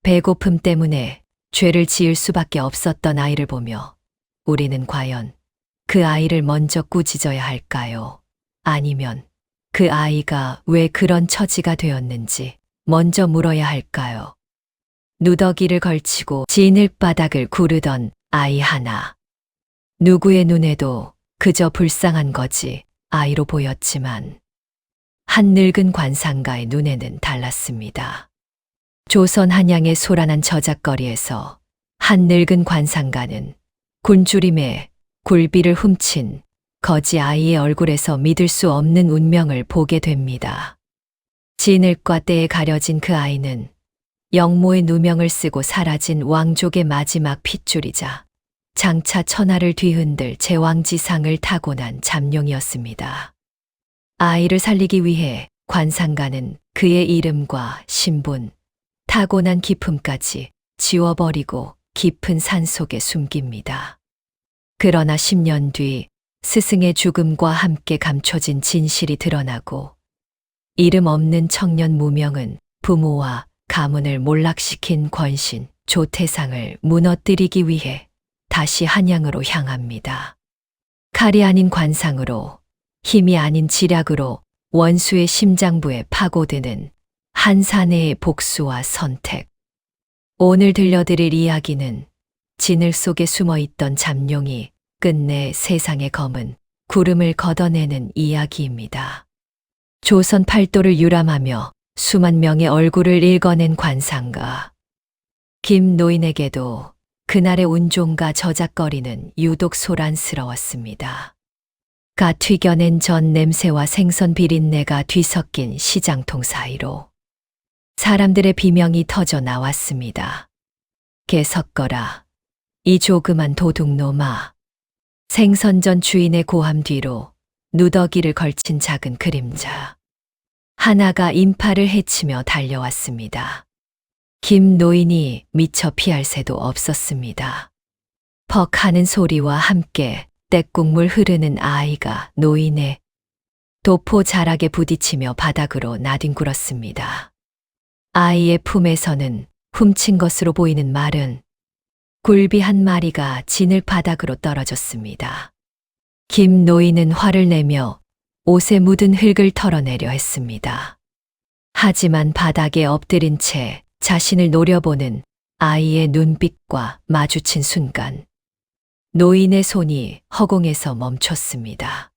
배고픔 때문에 죄를 지을 수밖에 없었던 아이를 보며 우리는 과연 그 아이를 먼저 꾸짖어야 할까요? 아니면 그 아이가 왜 그런 처지가 되었는지 먼저 물어야 할까요? 누더기를 걸치고 진흙바닥을 구르던 아이 하나. 누구의 눈에도 그저 불쌍한 거지 아이로 보였지만 한 늙은 관상가의 눈에는 달랐습니다. 조선 한양의 소란한 저작거리에서 한 늙은 관상가는 굴주림에 굴비를 훔친 거지 아이의 얼굴에서 믿을 수 없는 운명을 보게 됩니다. 진흙과 때에 가려진 그 아이는 영모의 누명을 쓰고 사라진 왕족의 마지막 핏줄이자 장차 천하를 뒤흔들 제왕지상을 타고난 잠룡이었습니다. 아이를 살리기 위해 관상가는 그의 이름과 신분, 타고난 기품까지 지워버리고 깊은 산속에 숨깁니다. 그러나 10년 뒤 스승의 죽음과 함께 감춰진 진실이 드러나고 이름 없는 청년 무명은 부모와 가문을 몰락시킨 권신 조태상을 무너뜨리기 위해 다시 한양으로 향합니다. 칼이 아닌 관상으로, 힘이 아닌 지략으로 원수의 심장부에 파고드는 한 사내의 복수와 선택. 오늘 들려드릴 이야기는 진흙 속에 숨어있던 잠룡이 끝내 세상의 검은 구름을 걷어내는 이야기입니다. 조선 팔도를 유람하며 수만 명의 얼굴을 읽어낸 관상가. 김노인에게도 그날의 운종과 저작거리는 유독 소란스러웠습니다. 가 튀겨낸 전 냄새와 생선 비린내가 뒤섞인 시장통 사이로 사람들의 비명이 터져 나왔습니다. 개 섞어라. 이 조그만 도둑놈아. 생선전 주인의 고함 뒤로 누더기를 걸친 작은 그림자. 하나가 인파를 헤치며 달려왔습니다. 김 노인이 미처 피할 새도 없었습니다. 퍽 하는 소리와 함께 떼국물 흐르는 아이가 노인의 도포 자락에 부딪히며 바닥으로 나뒹굴었습니다. 아이의 품에서는 훔친 것으로 보이는 마른 굴비 한 마리가 진흙 바닥으로 떨어졌습니다. 김 노인은 화를 내며 옷에 묻은 흙을 털어내려 했습니다. 하지만 바닥에 엎드린 채 자신을 노려보는 아이의 눈빛과 마주친 순간 노인의 손이 허공에서 멈췄습니다.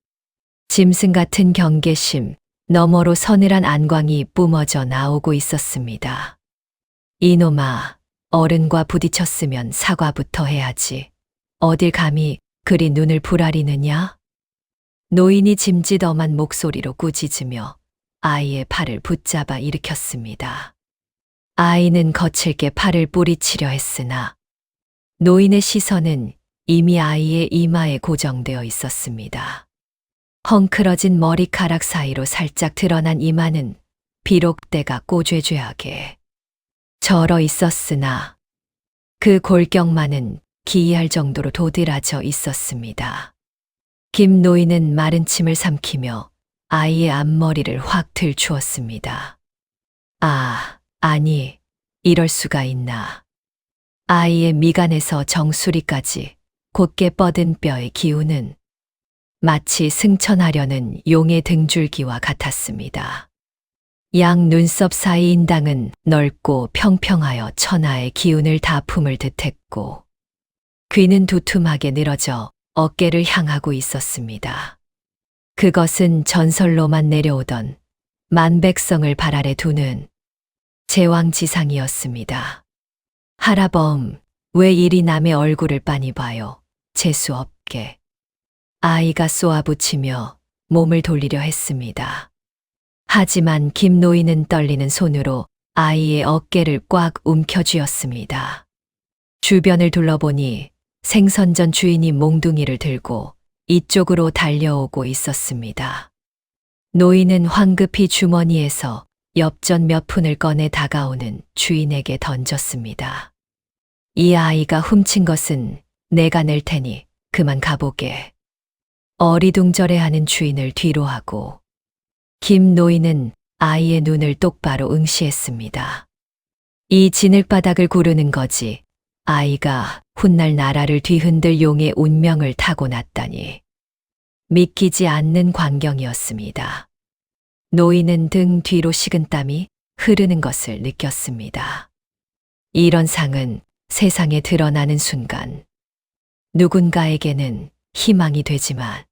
짐승 같은 경계심 너머로 서늘한 안광이 뿜어져 나오고 있었습니다. 이놈아, 어른과 부딪혔으면 사과부터 해야지. 어딜 감히 그리 눈을 부라리느냐? 노인이 짐짓엄한 목소리로 꾸짖으며 아이의 팔을 붙잡아 일으켰습니다. 아이는 거칠게 팔을 뿌리치려 했으나 노인의 시선은 이미 아이의 이마에 고정되어 있었습니다. 헝클어진 머리카락 사이로 살짝 드러난 이마는 비록 때가 꼬죄죄하게 절어 있었으나 그 골격만은 기이할 정도로 도드라져 있었습니다. 김 노인은 마른 침을 삼키며 아이의 앞머리를 확 들추었습니다. 아니, 이럴 수가 있나. 아이의 미간에서 정수리까지 곧게 뻗은 뼈의 기운은 마치 승천하려는 용의 등줄기와 같았습니다. 양 눈썹 사이 인당은 넓고 평평하여 천하의 기운을 다 품을 듯했고 귀는 두툼하게 늘어져 어깨를 향하고 있었습니다. 그것은 전설로만 내려오던 만백성을 발 아래 두는 제왕지상이었습니다. 하라범, 왜 이리 남의 얼굴을 빤히 봐요? 재수 없게. 아이가 쏘아붙이며 몸을 돌리려 했습니다. 하지만 김 노인은 떨리는 손으로 아이의 어깨를 꽉 움켜쥐었습니다. 주변을 둘러보니 생선전 주인이 몽둥이를 들고 이쪽으로 달려오고 있었습니다. 노인은 황급히 주머니에서 엽전 몇 푼을 꺼내 다가오는 주인에게 던졌습니다. 이 아이가 훔친 것은 내가 낼 테니 그만 가보게. 어리둥절해하는 주인을 뒤로 하고 김 노인은 아이의 눈을 똑바로 응시했습니다. 이 진흙바닥을 구르는 거지. 아이가 훗날 나라를 뒤흔들 용의 운명을 타고났다니. 믿기지 않는 광경이었습니다. 노인은 등 뒤로 식은땀이 흐르는 것을 느꼈습니다. 이런 상은 세상에 드러나는 순간 누군가에게는 희망이 되지만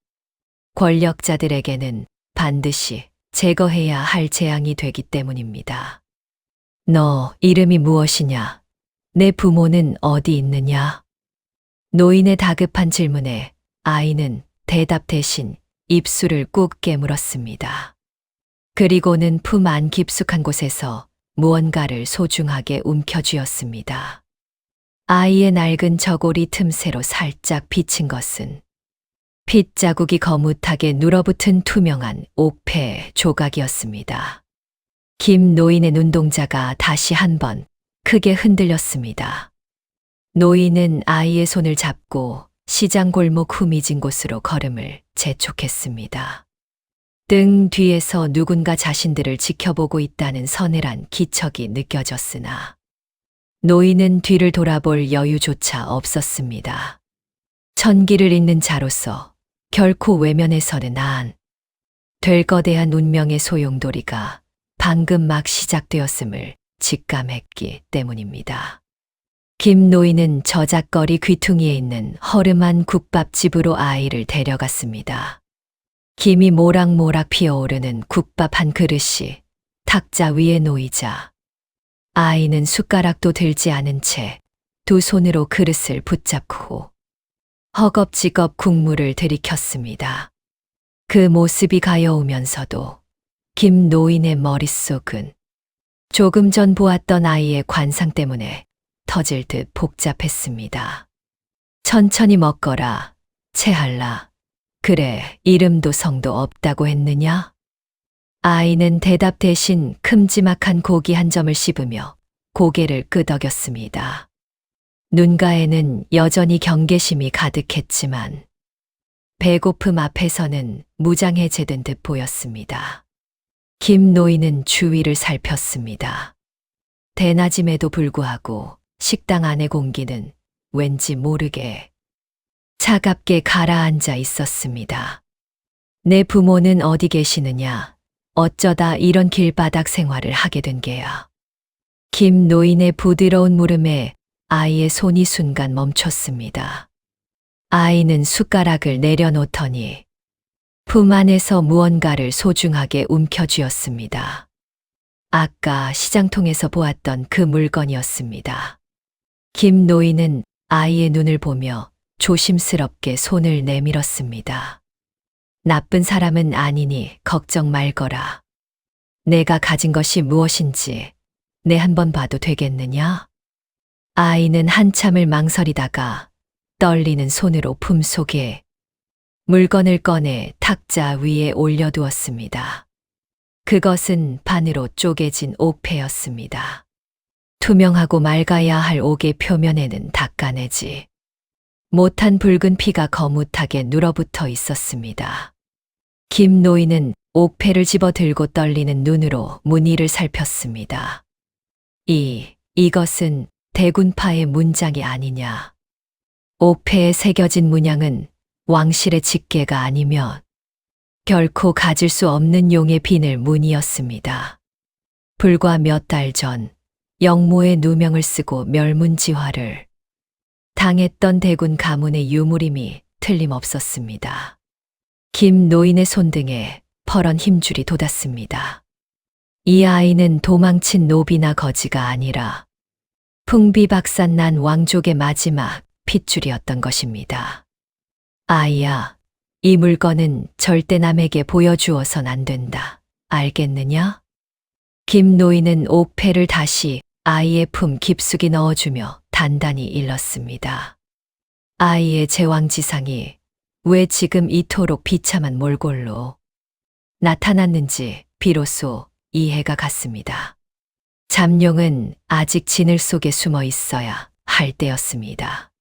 권력자들에게는 반드시 제거해야 할 재앙이 되기 때문입니다. 너 이름이 무엇이냐? 내 부모는 어디 있느냐? 노인의 다급한 질문에 아이는 대답 대신 입술을 꾹 깨물었습니다. 그리고는 품 안 깊숙한 곳에서 무언가를 소중하게 움켜쥐었습니다. 아이의 낡은 저고리 틈새로 살짝 비친 것은 핏자국이 거뭇하게 눌어붙은 투명한 옥패 조각이었습니다. 김 노인의 눈동자가 다시 한번 크게 흔들렸습니다. 노인은 아이의 손을 잡고 시장 골목 후미진 곳으로 걸음을 재촉했습니다. 등 뒤에서 누군가 자신들을 지켜보고 있다는 서늘한 기척이 느껴졌으나 노인은 뒤를 돌아볼 여유조차 없었습니다. 천기를 잇는 자로서 결코 외면해서는 안 될 거대한 운명의 소용돌이가 방금 막 시작되었음을 직감했기 때문입니다. 김 노인은 저작거리 귀퉁이에 있는 허름한 국밥집으로 아이를 데려갔습니다. 김이 모락모락 피어오르는 국밥 한 그릇이 탁자 위에 놓이자 아이는 숟가락도 들지 않은 채 두 손으로 그릇을 붙잡고 허겁지겁 국물을 들이켰습니다. 그 모습이 가여우면서도 김 노인의 머릿속은 조금 전 보았던 아이의 관상 때문에 터질 듯 복잡했습니다. 천천히 먹거라, 체할라. 그래, 이름도 성도 없다고 했느냐? 아이는 대답 대신 큼지막한 고기 한 점을 씹으며 고개를 끄덕였습니다. 눈가에는 여전히 경계심이 가득했지만 배고픔 앞에서는 무장해제된 듯 보였습니다. 김 노인은 주위를 살폈습니다. 대낮임에도 불구하고 식당 안의 공기는 왠지 모르게 차갑게 가라앉아 있었습니다. 내 부모는 어디 계시느냐? 어쩌다 이런 길바닥 생활을 하게 된 게야. 김 노인의 부드러운 물음에 아이의 손이 순간 멈췄습니다. 아이는 숟가락을 내려놓더니 품 안에서 무언가를 소중하게 움켜쥐었습니다. 아까 시장통에서 보았던 그 물건이었습니다. 김 노인은 아이의 눈을 보며 조심스럽게 손을 내밀었습니다. 나쁜 사람은 아니니 걱정 말거라. 내가 가진 것이 무엇인지 내 한번 봐도 되겠느냐? 아이는 한참을 망설이다가 떨리는 손으로 품속에 물건을 꺼내 탁자 위에 올려두었습니다. 그것은 반으로 쪼개진 옥패였습니다. 투명하고 맑아야 할 옥의 표면에는 닦아내지 못한 붉은 피가 거뭇하게 눌어붙어 있었습니다. 김 노인은 옥패를 집어들고 떨리는 눈으로 무늬를 살폈습니다. 이것은 대군파의 문장이 아니냐. 옥패에 새겨진 문양은 왕실의 직계가 아니면 결코 가질 수 없는 용의 비늘 문이었습니다. 불과 몇 달 전 영모의 누명을 쓰고 멸문지화를 당했던 대군 가문의 유물임이 틀림없었습니다. 김 노인의 손등에 퍼런 힘줄이 돋았습니다. 이 아이는 도망친 노비나 거지가 아니라 풍비박산난 왕족의 마지막 핏줄이었던 것입니다. 아이야, 이 물건은 절대 남에게 보여주어선 안 된다. 알겠느냐? 김 노인은 옥패를 다시 아이의 품 깊숙이 넣어주며 단단히 일렀습니다. 아이의 제왕지상이 왜 지금 이토록 비참한 몰골로 나타났는지 비로소 이해가 갔습니다. 잠룡은 아직 진을 속에 숨어 있어야 할 때였습니다.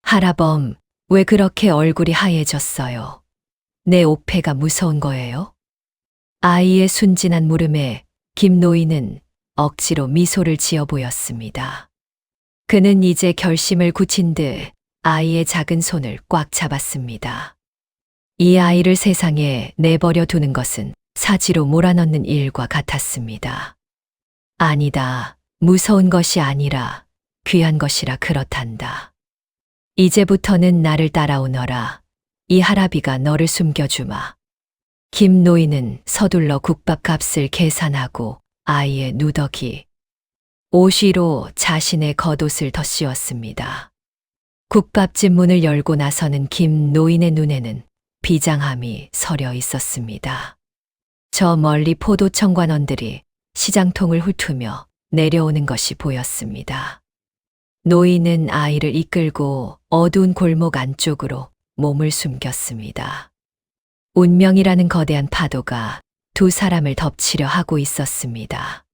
하라범, 왜 그렇게 얼굴이 하얘졌어요? 내 옥패가 무서운 거예요? 아이의 순진한 물음에 김 노인은 억지로 미소를 지어 보였습니다. 그는 이제 결심을 굳힌 듯 아이의 작은 손을 꽉 잡았습니다. 이 아이를 세상에 내버려 두는 것은 사지로 몰아넣는 일과 같았습니다. 아니다. 무서운 것이 아니라 귀한 것이라 그렇단다. 이제부터는 나를 따라오너라. 이 할아비가 너를 숨겨주마. 김 노인은 서둘러 국밥 값을 계산하고 아이의 누더기, 오시로 자신의 겉옷을 더 씌웠습니다. 국밥집 문을 열고 나서는 김 노인의 눈에는 비장함이 서려 있었습니다. 저 멀리 포도 청관원들이 시장통을 훑으며 내려오는 것이 보였습니다. 노인은 아이를 이끌고 어두운 골목 안쪽으로 몸을 숨겼습니다. 운명이라는 거대한 파도가 두 사람을 덮치려 하고 있었습니다.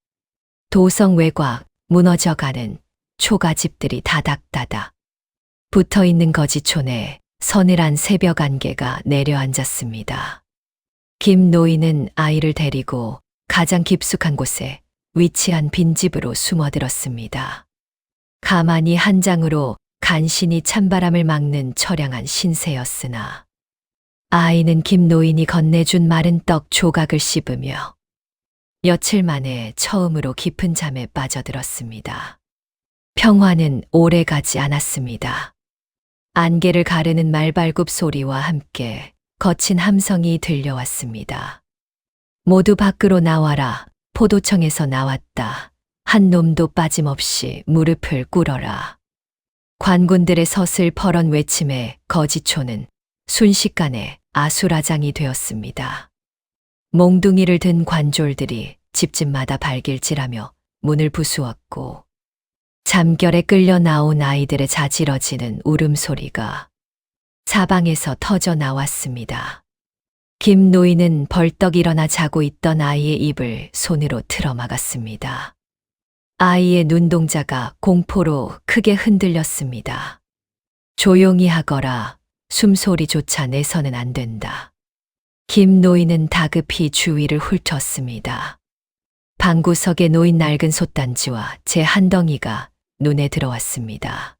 도성 외곽 무너져가는 초가집들이 다닥다닥 붙어 있는 거지촌에 서늘한 새벽 안개가 내려앉았습니다. 김 노인은 아이를 데리고 가장 깊숙한 곳에 위치한 빈집으로 숨어들었습니다. 가만히 한 장으로 간신히 찬바람을 막는 처량한 신세였으나 아이는 김 노인이 건네준 마른 떡 조각을 씹으며 며칠 만에 처음으로 깊은 잠에 빠져들었습니다. 평화는 오래 가지 않았습니다. 안개를 가르는 말발굽 소리와 함께 거친 함성이 들려왔습니다. 모두 밖으로 나와라. 포도청에서 나왔다. 한 놈도 빠짐없이 무릎을 꿇어라. 관군들의 서슬퍼런 외침에 거지촌은 순식간에 아수라장이 되었습니다. 몽둥이를 든 관졸들이 집집마다 발길질하며 문을 부수었고 잠결에 끌려 나온 아이들의 자지러지는 울음소리가 사방에서 터져 나왔습니다. 김 노인은 벌떡 일어나 자고 있던 아이의 입을 손으로 틀어막았습니다. 아이의 눈동자가 공포로 크게 흔들렸습니다. 조용히 하거라. 숨소리조차 내서는 안 된다. 김 노인은 다급히 주위를 훑었습니다. 방구석에 놓인 낡은 솥단지와 재 한 덩이가 눈에 들어왔습니다.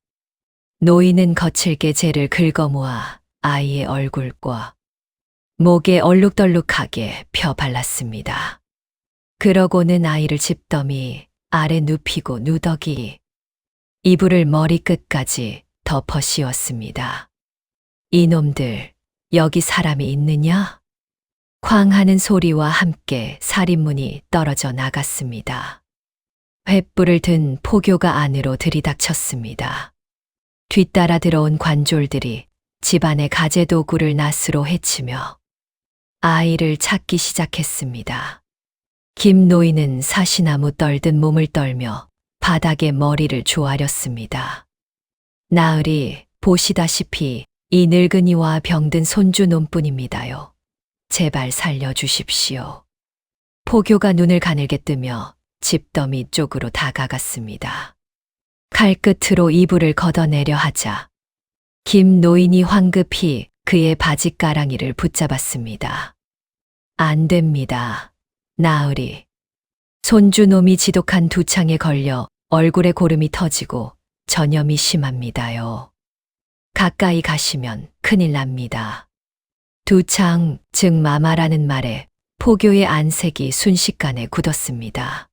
노인은 거칠게 재를 긁어모아 아이의 얼굴과 목에 얼룩덜룩하게 펴 발랐습니다. 그러고는 아이를 집더미 아래 눕히고 누더기, 이불을 머리끝까지 덮어 씌웠습니다. 이놈들, 여기 사람이 있느냐? 쾅 하는 소리와 함께 살인문이 떨어져 나갔습니다. 횃불을 든 포교가 안으로 들이닥쳤습니다. 뒤따라 들어온 관졸들이 집안의 가재도구를 낫으로 헤치며 아이를 찾기 시작했습니다. 김 노인은 사시나무 떨듯 몸을 떨며 바닥에 머리를 조아렸습니다. 나으리, 보시다시피 이 늙은이와 병든 손주 놈뿐입니다요. 제발 살려주십시오. 포교가 눈을 가늘게 뜨며 집더미 쪽으로 다가갔습니다. 칼끝으로 이불을 걷어내려 하자 김 노인이 황급히 그의 바지가랑이를 붙잡았습니다. 안 됩니다. 나으리. 손주놈이 지독한 두 창에 걸려 얼굴에 고름이 터지고 전염이 심합니다요. 가까이 가시면 큰일 납니다. 두 창, 즉 마마라는 말에 포교의 안색이 순식간에 굳었습니다.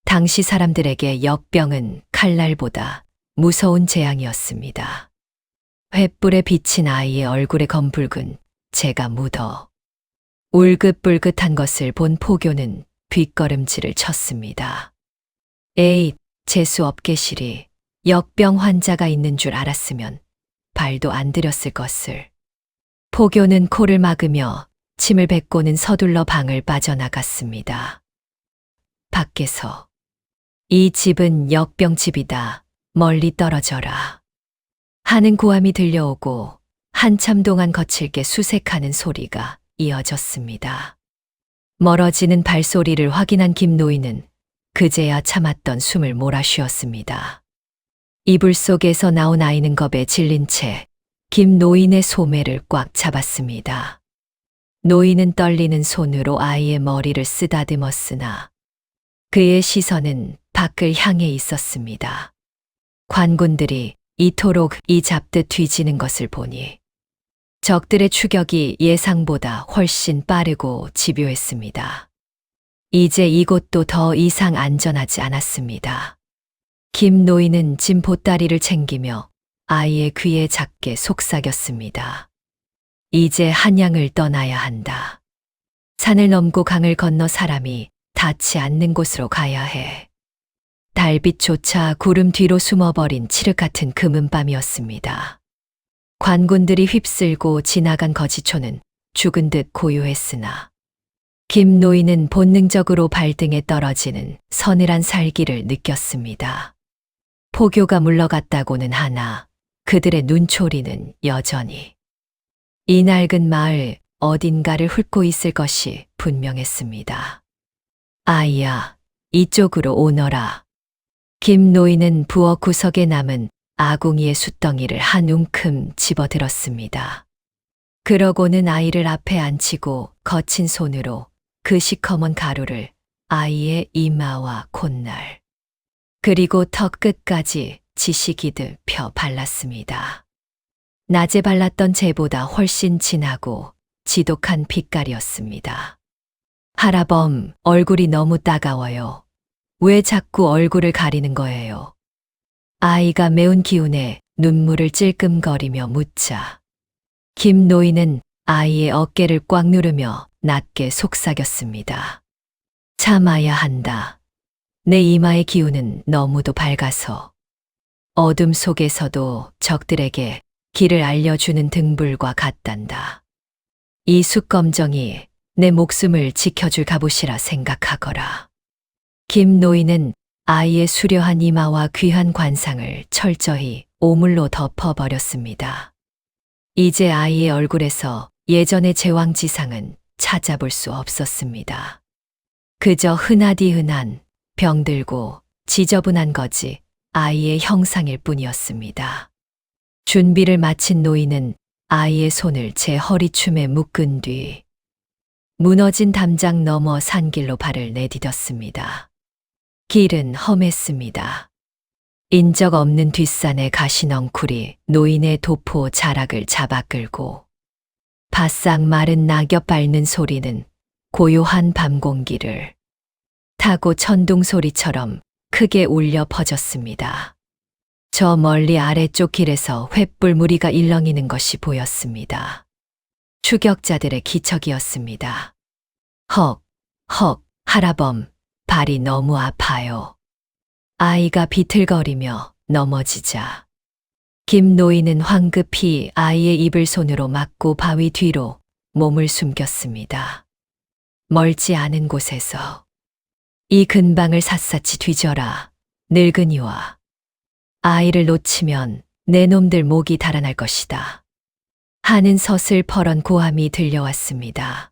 당시 사람들에게 역병은 칼날보다 무서운 재앙이었습니다. 횃불에 비친 아이의 얼굴에 검붉은 재가 묻어 울긋불긋한 것을 본 포교는 뒷걸음질을 쳤습니다. 에잇, 재수 없게시리. 역병 환자가 있는 줄 알았으면 발도 안 들였을 것을. 포교는 코를 막으며 침을 뱉고는 서둘러 방을 빠져나갔습니다. 밖에서 이 집은 역병집이다. 멀리 떨어져라. 하는 고함이 들려오고 한참 동안 거칠게 수색하는 소리가 이어졌습니다. 멀어지는 발소리를 확인한 김 노인은 그제야 참았던 숨을 몰아쉬었습니다. 이불 속에서 나온 아이는 겁에 질린 채 김 노인의 소매를 꽉 잡았습니다. 노인은 떨리는 손으로 아이의 머리를 쓰다듬었으나 그의 시선은 밖을 향해 있었습니다. 관군들이 이토록 이 잡듯 뒤지는 것을 보니 적들의 추격이 예상보다 훨씬 빠르고 집요했습니다. 이제 이곳도 더 이상 안전하지 않았습니다. 김 노인은 짐 보따리를 챙기며 아이의 귀에 작게 속삭였습니다. 이제 한양을 떠나야 한다. 산을 넘고 강을 건너 사람이 닿지 않는 곳으로 가야 해. 달빛조차 구름 뒤로 숨어버린 칠흑 같은 금은 밤이었습니다. 관군들이 휩쓸고 지나간 거지초는 죽은 듯 고요했으나 김 노인은 본능적으로 발등에 떨어지는 서늘한 살기를 느꼈습니다. 포교가 물러갔다고는 하나 그들의 눈초리는 여전히 이 낡은 마을 어딘가를 훑고 있을 것이 분명했습니다. 아이야, 이쪽으로 오너라. 김 노인은 부엌 구석에 남은 아궁이의 숯덩이를 한 움큼 집어들었습니다. 그러고는 아이를 앞에 앉히고 거친 손으로 그 시커먼 가루를 아이의 이마와 콧날, 그리고 턱 끝까지 지시기듯 펴 발랐습니다. 낮에 발랐던 재보다 훨씬 진하고 지독한 빛깔이었습니다. 할아범, 얼굴이 너무 따가워요. 왜 자꾸 얼굴을 가리는 거예요? 아이가 매운 기운에 눈물을 찔끔거리며 묻자 김 노인은 아이의 어깨를 꽉 누르며 낮게 속삭였습니다. 참아야 한다. 내 이마의 기운은 너무도 밝아서 어둠 속에서도 적들에게 길을 알려주는 등불과 같단다. 이 숯검정이 내 목숨을 지켜줄 갑옷이라 생각하거라. 김 노인은 아이의 수려한 이마와 귀한 관상을 철저히 오물로 덮어버렸습니다. 이제 아이의 얼굴에서 예전의 제왕지상은 찾아볼 수 없었습니다. 그저 흔하디흔한 병들고 지저분한 거지 아이의 형상일 뿐이었습니다. 준비를 마친 노인은 아이의 손을 제 허리춤에 묶은 뒤 무너진 담장 너머 산길로 발을 내디뎠습니다. 길은 험했습니다. 인적 없는 뒷산의 가시넝쿨이 노인의 도포 자락을 잡아 끌고 바싹 마른 낙엽 밟는 소리는 고요한 밤 공기를 타고 천둥 소리처럼 크게 울려 퍼졌습니다. 저 멀리 아래쪽 길에서 횃불 무리가 일렁이는 것이 보였습니다. 추격자들의 기척이었습니다. 헉, 헉, 할아범, 발이 너무 아파요. 아이가 비틀거리며 넘어지자 김 노인은 황급히 아이의 입을 손으로 막고 바위 뒤로 몸을 숨겼습니다. 멀지 않은 곳에서 이 근방을 샅샅이 뒤져라, 늙은이와 아이를 놓치면 내 놈들 목이 달아날 것이다. 하는 서슬퍼런 고함이 들려왔습니다.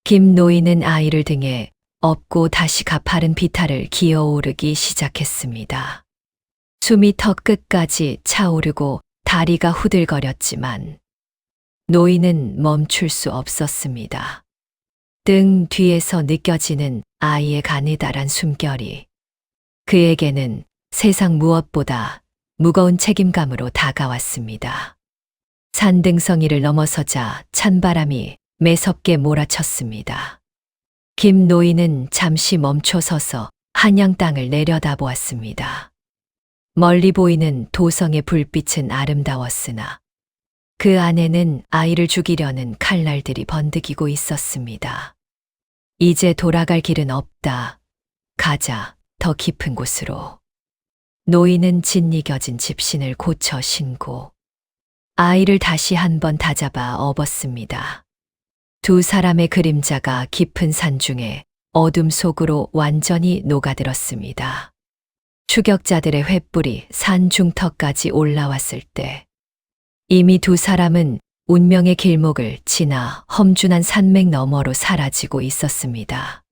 김 노인은 아이를 등에 업고 다시 가파른 비탈을 기어오르기 시작했습니다. 숨이 턱 끝까지 차오르고 다리가 후들거렸지만 노인은 멈출 수 없었습니다. 등 뒤에서 느껴지는 아이의 가느다란 숨결이 그에게는 세상 무엇보다 무거운 책임감으로 다가왔습니다. 산등성이를 넘어서자 찬바람이 매섭게 몰아쳤습니다. 김 노인은 잠시 멈춰 서서 한양 땅을 내려다보았습니다. 멀리 보이는 도성의 불빛은 아름다웠으나 그 안에는 아이를 죽이려는 칼날들이 번득이고 있었습니다. 이제 돌아갈 길은 없다. 가자, 더 깊은 곳으로. 노인은 짓이겨진 집신을 고쳐 신고 아이를 다시 한번 다잡아 업었습니다. 두 사람의 그림자가 깊은 산중에 어둠 속으로 완전히 녹아들었습니다. 추격자들의 횃불이 산 중턱까지 올라왔을 때 이미 두 사람은 운명의 길목을 지나 험준한 산맥 너머로 사라지고 있었습니다.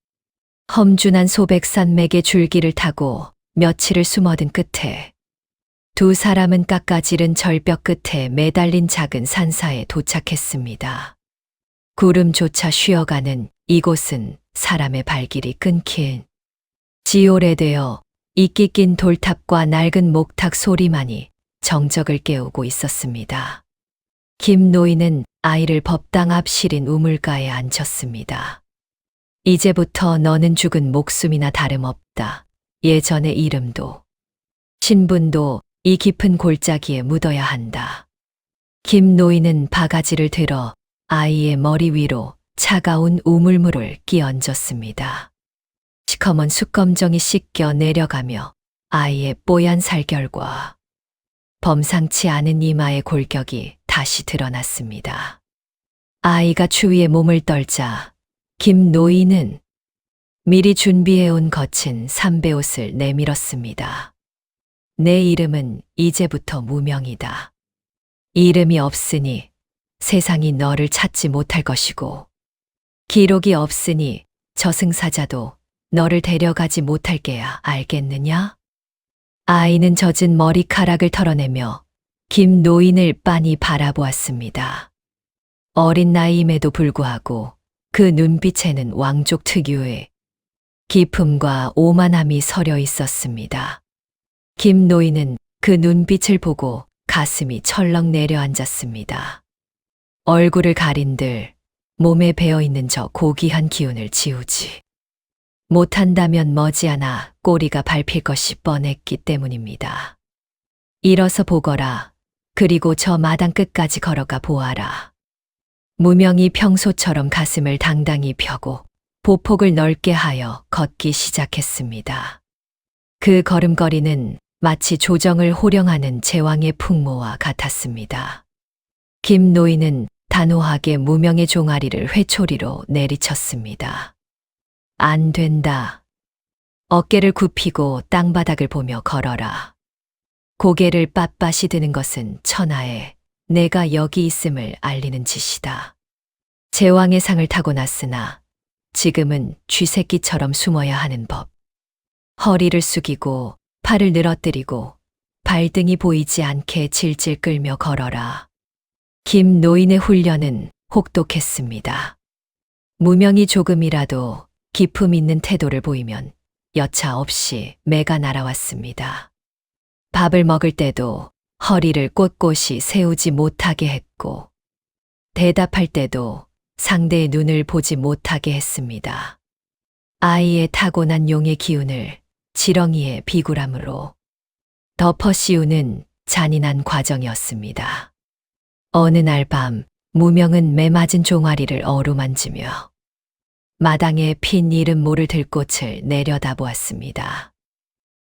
험준한 소백산맥의 줄기를 타고 며칠을 숨어든 끝에 두 사람은 깎아지른 절벽 끝에 매달린 작은 산사에 도착했습니다. 구름조차 쉬어가는 이곳은 사람의 발길이 끊긴 지오래되어 이끼 낀 돌탑과 낡은 목탁 소리만이 정적을 깨우고 있었습니다. 김 노인은 아이를 법당 앞 시린 우물가에 앉혔습니다. 이제부터 너는 죽은 목숨이나 다름없다. 예전의 이름도 신분도 이 깊은 골짜기에 묻어야 한다. 김 노인은 바가지를 들어 아이의 머리 위로 차가운 우물물을 끼얹었습니다. 시커먼 숯검정이 씻겨 내려가며 아이의 뽀얀 살결과 범상치 않은 이마의 골격이 다시 드러났습니다. 아이가 추위에 몸을 떨자 김 노인은 미리 준비해온 거친 삼배옷을 내밀었습니다. 내 이름은 이제부터 무명이다. 이름이 없으니 세상이 너를 찾지 못할 것이고, 기록이 없으니 저승사자도 너를 데려가지 못할 게야, 알겠느냐? 아이는 젖은 머리카락을 털어내며 김 노인을 빤히 바라보았습니다. 어린 나이임에도 불구하고 그 눈빛에는 왕족 특유의 기품과 오만함이 서려 있었습니다. 김 노인은 그 눈빛을 보고 가슴이 철렁 내려앉았습니다. 얼굴을 가린들 몸에 배어있는 저 고귀한 기운을 지우지 못한다면 머지않아 꼬리가 밟힐 것이 뻔했기 때문입니다. 일어서 보거라. 그리고 저 마당 끝까지 걸어가 보아라. 무명이 평소처럼 가슴을 당당히 펴고 보폭을 넓게 하여 걷기 시작했습니다. 그 걸음걸이는 마치 조정을 호령하는 제왕의 풍모와 같았습니다. 김 노인은 단호하게 무명의 종아리를 회초리로 내리쳤습니다. 안 된다. 어깨를 굽히고 땅바닥을 보며 걸어라. 고개를 빳빳이 드는 것은 천하에 내가 여기 있음을 알리는 짓이다. 제왕의 상을 타고 났으나 지금은 쥐새끼처럼 숨어야 하는 법. 허리를 숙이고 팔을 늘어뜨리고 발등이 보이지 않게 질질 끌며 걸어라. 김 노인의 훈련은 혹독했습니다. 무명이 조금이라도 기품 있는 태도를 보이면 여차 없이 매가 날아왔습니다. 밥을 먹을 때도 허리를 꼿꼿이 세우지 못하게 했고, 대답할 때도 상대의 눈을 보지 못하게 했습니다. 아이의 타고난 용의 기운을 지렁이의 비굴함으로 덮어 씌우는 잔인한 과정이었습니다. 어느 날 밤 무명은 매맞은 종아리를 어루만지며 마당에 핀 이름 모를 들꽃을 내려다보았습니다.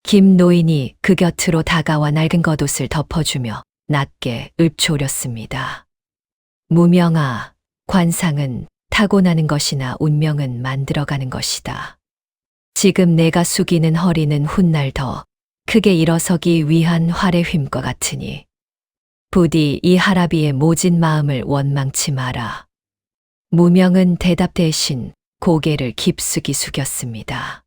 김 노인이 그 곁으로 다가와 낡은 겉옷을 덮어주며 낮게 읊조렸습니다. 무명아, 관상은 타고나는 것이나 운명은 만들어가는 것이다. 지금 내가 숙이는 허리는 훗날 더 크게 일어서기 위한 활의 휨과 같으니 부디 이 하라비의 모진 마음을 원망치 마라. 무명은 대답 대신 고개를 깊숙이 숙였습니다.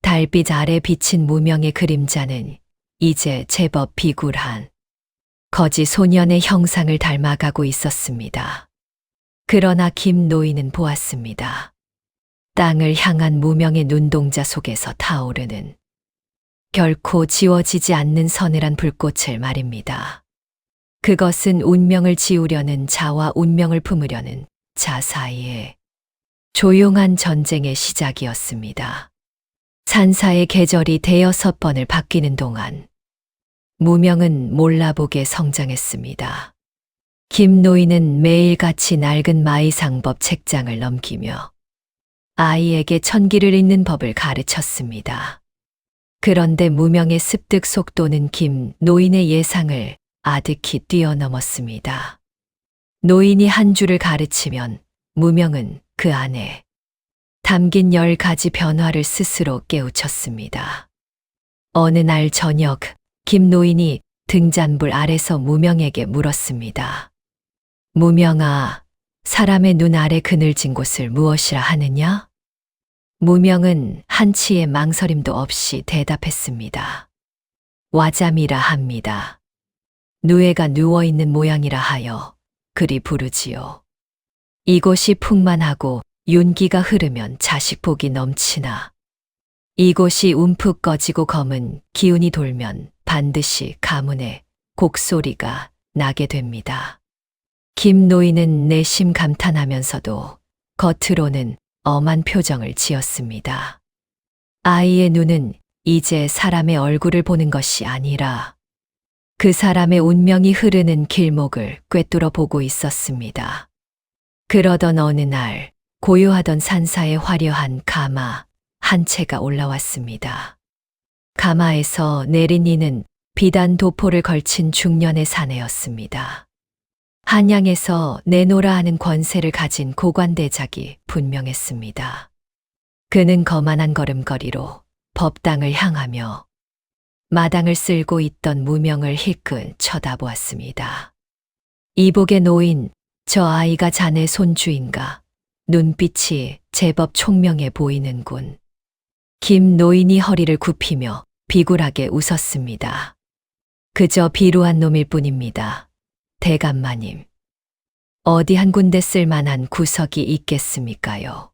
달빛 아래 비친 무명의 그림자는 이제 제법 비굴한 거지 소년의 형상을 닮아가고 있었습니다. 그러나 김 노인은 보았습니다. 땅을 향한 무명의 눈동자 속에서 타오르는 결코 지워지지 않는 서늘한 불꽃을 말입니다. 그것은 운명을 지우려는 자와 운명을 품으려는 자 사이에 조용한 전쟁의 시작이었습니다. 산사의 계절이 대여섯 번을 바뀌는 동안 무명은 몰라보게 성장했습니다. 김 노인은 매일같이 낡은 마이상법 책장을 넘기며 아이에게 천기를 읽는 법을 가르쳤습니다. 그런데 무명의 습득 속도는 김 노인의 예상을 아득히 뛰어넘었습니다. 노인이 한 줄을 가르치면 무명은 그 안에 담긴 10가지 변화를 스스로 깨우쳤습니다. 어느 날 저녁, 김 노인이 등잔불 아래서 무명에게 물었습니다. 무명아, 사람의 눈 아래 그늘진 곳을 무엇이라 하느냐? 무명은 한치의 망설임도 없이 대답했습니다. 와잠이라 합니다. 누에가 누워있는 모양이라 하여 그리 부르지요. 이곳이 풍만하고 윤기가 흐르면 자식복이 넘치나 이곳이 움푹 꺼지고 검은 기운이 돌면 반드시 가문의 곡소리가 나게 됩니다. 김 노인은 내심 감탄하면서도 겉으로는 엄한 표정을 지었습니다. 아이의 눈은 이제 사람의 얼굴을 보는 것이 아니라 그 사람의 운명이 흐르는 길목을 꿰뚫어 보고 있었습니다. 그러던 어느 날 고요하던 산사에 화려한 가마 한 채가 올라왔습니다. 가마에서 내린 이는 비단 도포를 걸친 중년의 사내였습니다. 한양에서 내노라 하는 권세를 가진 고관대작이 분명했습니다. 그는 거만한 걸음걸이로 법당을 향하며 마당을 쓸고 있던 무명을 힐끗 쳐다보았습니다. 이복의 노인, 저 아이가 자네 손주인가? 눈빛이 제법 총명해 보이는군. 김 노인이 허리를 굽히며 비굴하게 웃었습니다. 그저 비루한 놈일 뿐입니다. 대감마님. 어디 한 군데 쓸만한 구석이 있겠습니까요?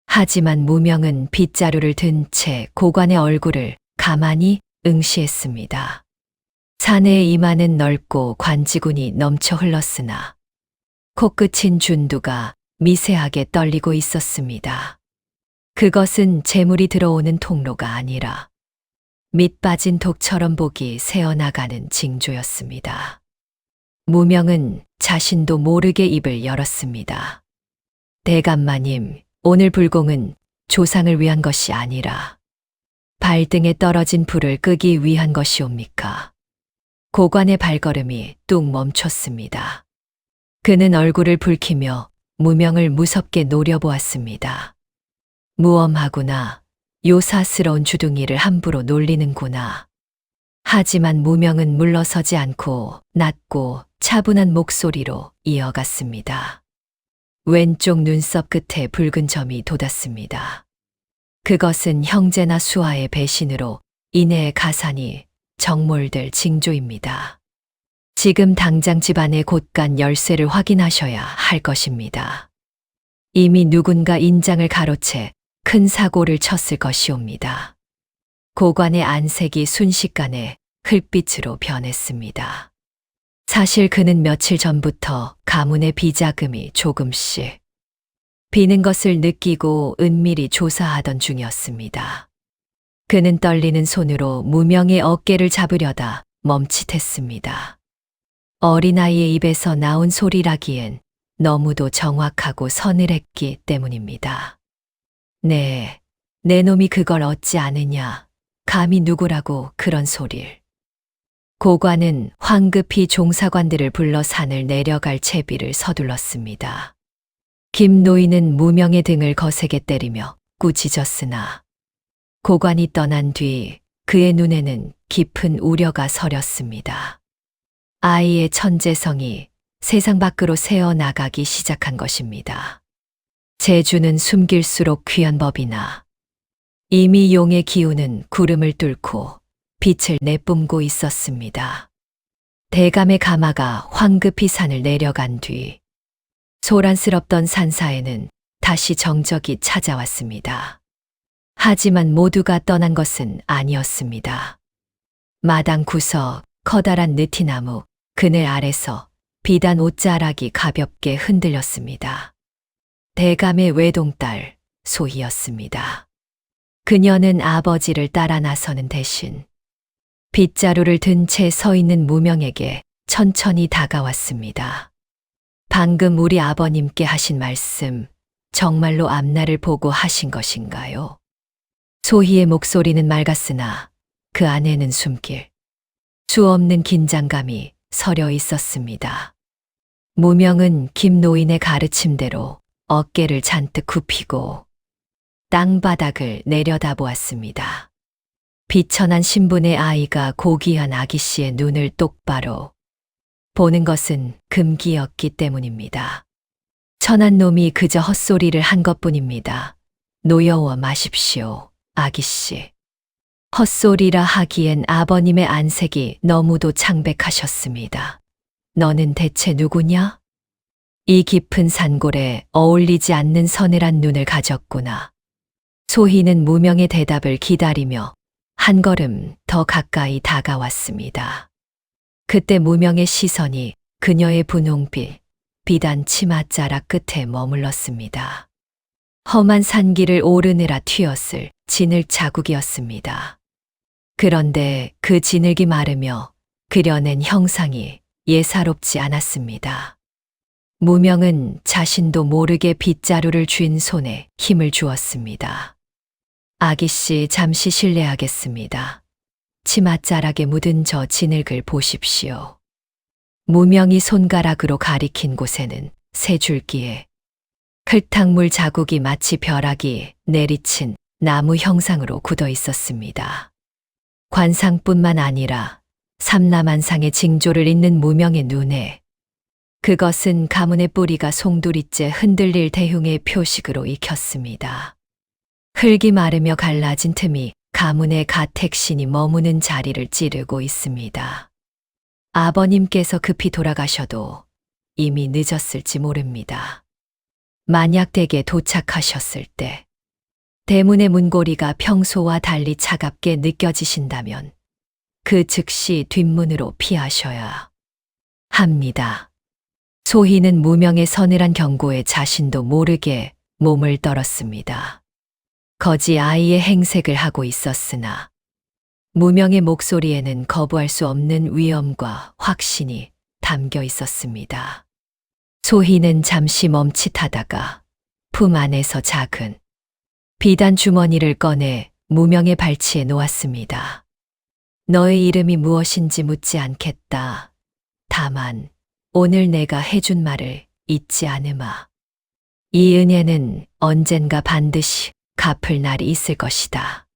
하지만 무명은 빗자루를 든 채 고관의 얼굴을 가만히 응시했습니다. 사내의 이마는 넓고 관지군이 넘쳐 흘렀으나 코끝인 준두가 미세하게 떨리고 있었습니다. 그것은 재물이 들어오는 통로가 아니라 밑 빠진 독처럼 복이 새어나가는 징조였습니다. 무명은 자신도 모르게 입을 열었습니다. 대감마님, 오늘 불공은 조상을 위한 것이 아니라 발등에 떨어진 불을 끄기 위한 것이옵니까? 고관의 발걸음이 뚝 멈췄습니다. 그는 얼굴을 붉히며 무명을 무섭게 노려보았습니다. 무엄하구나. 요사스러운 주둥이를 함부로 놀리는구나. 하지만 무명은 물러서지 않고 낮고 차분한 목소리로 이어갔습니다. 왼쪽 눈썹 끝에 붉은 점이 돋았습니다. 그것은 형제나 수하의 배신으로 이내의 가산이 정몰될 징조입니다. 지금 당장 집안의 곳간 열쇠를 확인하셔야 할 것입니다. 이미 누군가 인장을 가로채 큰 사고를 쳤을 것이옵니다. 고관의 안색이 순식간에 흙빛으로 변했습니다. 사실 그는 며칠 전부터 가문의 비자금이 조금씩 비는 것을 느끼고 은밀히 조사하던 중이었습니다. 그는 떨리는 손으로 무명의 어깨를 잡으려다 멈칫했습니다. 어린아이의 입에서 나온 소리라기엔 너무도 정확하고 서늘했기 때문입니다. 네, 내 놈이 그걸 얻지 않으냐. 감히 누구라고 그런 소릴. 고관은 황급히 종사관들을 불러 산을 내려갈 채비를 서둘렀습니다. 김 노인은 무명의 등을 거세게 때리며 꾸짖었으나 고관이 떠난 뒤 그의 눈에는 깊은 우려가 서렸습니다. 아이의 천재성이 세상 밖으로 새어나가기 시작한 것입니다. 재주는 숨길수록 귀한 법이나 이미 용의 기운은 구름을 뚫고 빛을 내뿜고 있었습니다. 대감의 가마가 황급히 산을 내려간 뒤 소란스럽던 산사에는 다시 정적이 찾아왔습니다. 하지만 모두가 떠난 것은 아니었습니다. 마당 구석 커다란 느티나무 그늘 아래서 비단 옷자락이 가볍게 흔들렸습니다. 대감의 외동딸 소희였습니다. 그녀는 아버지를 따라 나서는 대신 빗자루를 든 채 서 있는 무명에게 천천히 다가왔습니다. 방금 우리 아버님께 하신 말씀 정말로 앞날을 보고 하신 것인가요? 소희의 목소리는 맑았으나 그 안에는 숨길 수 없는 긴장감이 서려 있었습니다. 무명은 김 노인의 가르침대로 어깨를 잔뜩 굽히고 땅바닥을 내려다보았습니다. 비천한 신분의 아이가 고귀한 아기 씨의 눈을 똑바로 보는 것은 금기였기 때문입니다. 천한 놈이 그저 헛소리를 한 것뿐입니다. 노여워 마십시오, 아기 씨. 헛소리라 하기엔 아버님의 안색이 너무도 창백하셨습니다. 너는 대체 누구냐? 이 깊은 산골에 어울리지 않는 서늘한 눈을 가졌구나. 소희는 무명의 대답을 기다리며 한 걸음 더 가까이 다가왔습니다. 그때 무명의 시선이 그녀의 분홍빛, 비단 치맛자락 끝에 머물렀습니다. 험한 산길을 오르느라 튀었을 진흙 자국이었습니다. 그런데 그 진흙이 마르며 그려낸 형상이 예사롭지 않았습니다. 무명은 자신도 모르게 빗자루를 쥔 손에 힘을 주었습니다. 아기씨, 잠시 실례하겠습니다. 치맛자락에 묻은 저 진흙을 보십시오. 무명이 손가락으로 가리킨 곳에는 세 줄기에 클탕물 자국이 마치 벼락이 내리친 나무 형상으로 굳어 있었습니다. 관상뿐만 아니라 삼라만상의 징조를 잇는 무명의 눈에 그것은 가문의 뿌리가 송두리째 흔들릴 대흉의 표식으로 익혔습니다. 흙이 마르며 갈라진 틈이 가문의 가택신이 머무는 자리를 찌르고 있습니다. 아버님께서 급히 돌아가셔도 이미 늦었을지 모릅니다. 만약 댁에 도착하셨을 때 대문의 문고리가 평소와 달리 차갑게 느껴지신다면 그 즉시 뒷문으로 피하셔야 합니다. 소희는 무명의 서늘한 경고에 자신도 모르게 몸을 떨었습니다. 거지 아이의 행색을 하고 있었으나 무명의 목소리에는 거부할 수 없는 위엄과 확신이 담겨 있었습니다. 소희는 잠시 멈칫하다가 품 안에서 작은 비단 주머니를 꺼내 무명의 발치에 놓았습니다. 너의 이름이 무엇인지 묻지 않겠다. 다만 오늘 내가 해준 말을 잊지 않으마. 이 은혜는 언젠가 반드시 갚을 날이 있을 것이다.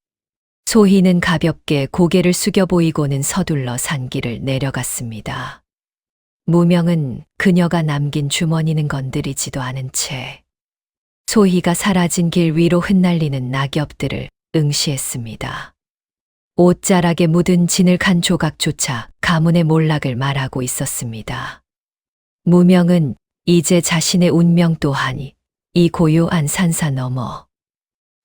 소희는 가볍게 고개를 숙여 보이고는 서둘러 산길을 내려갔습니다. 무명은 그녀가 남긴 주머니는 건드리지도 않은 채 소희가 사라진 길 위로 흩날리는 낙엽들을 응시했습니다. 옷자락에 묻은 진흙 한 조각조차 가문의 몰락을 말하고 있었습니다. 무명은 이제 자신의 운명 또한 이 고요한 산사 너머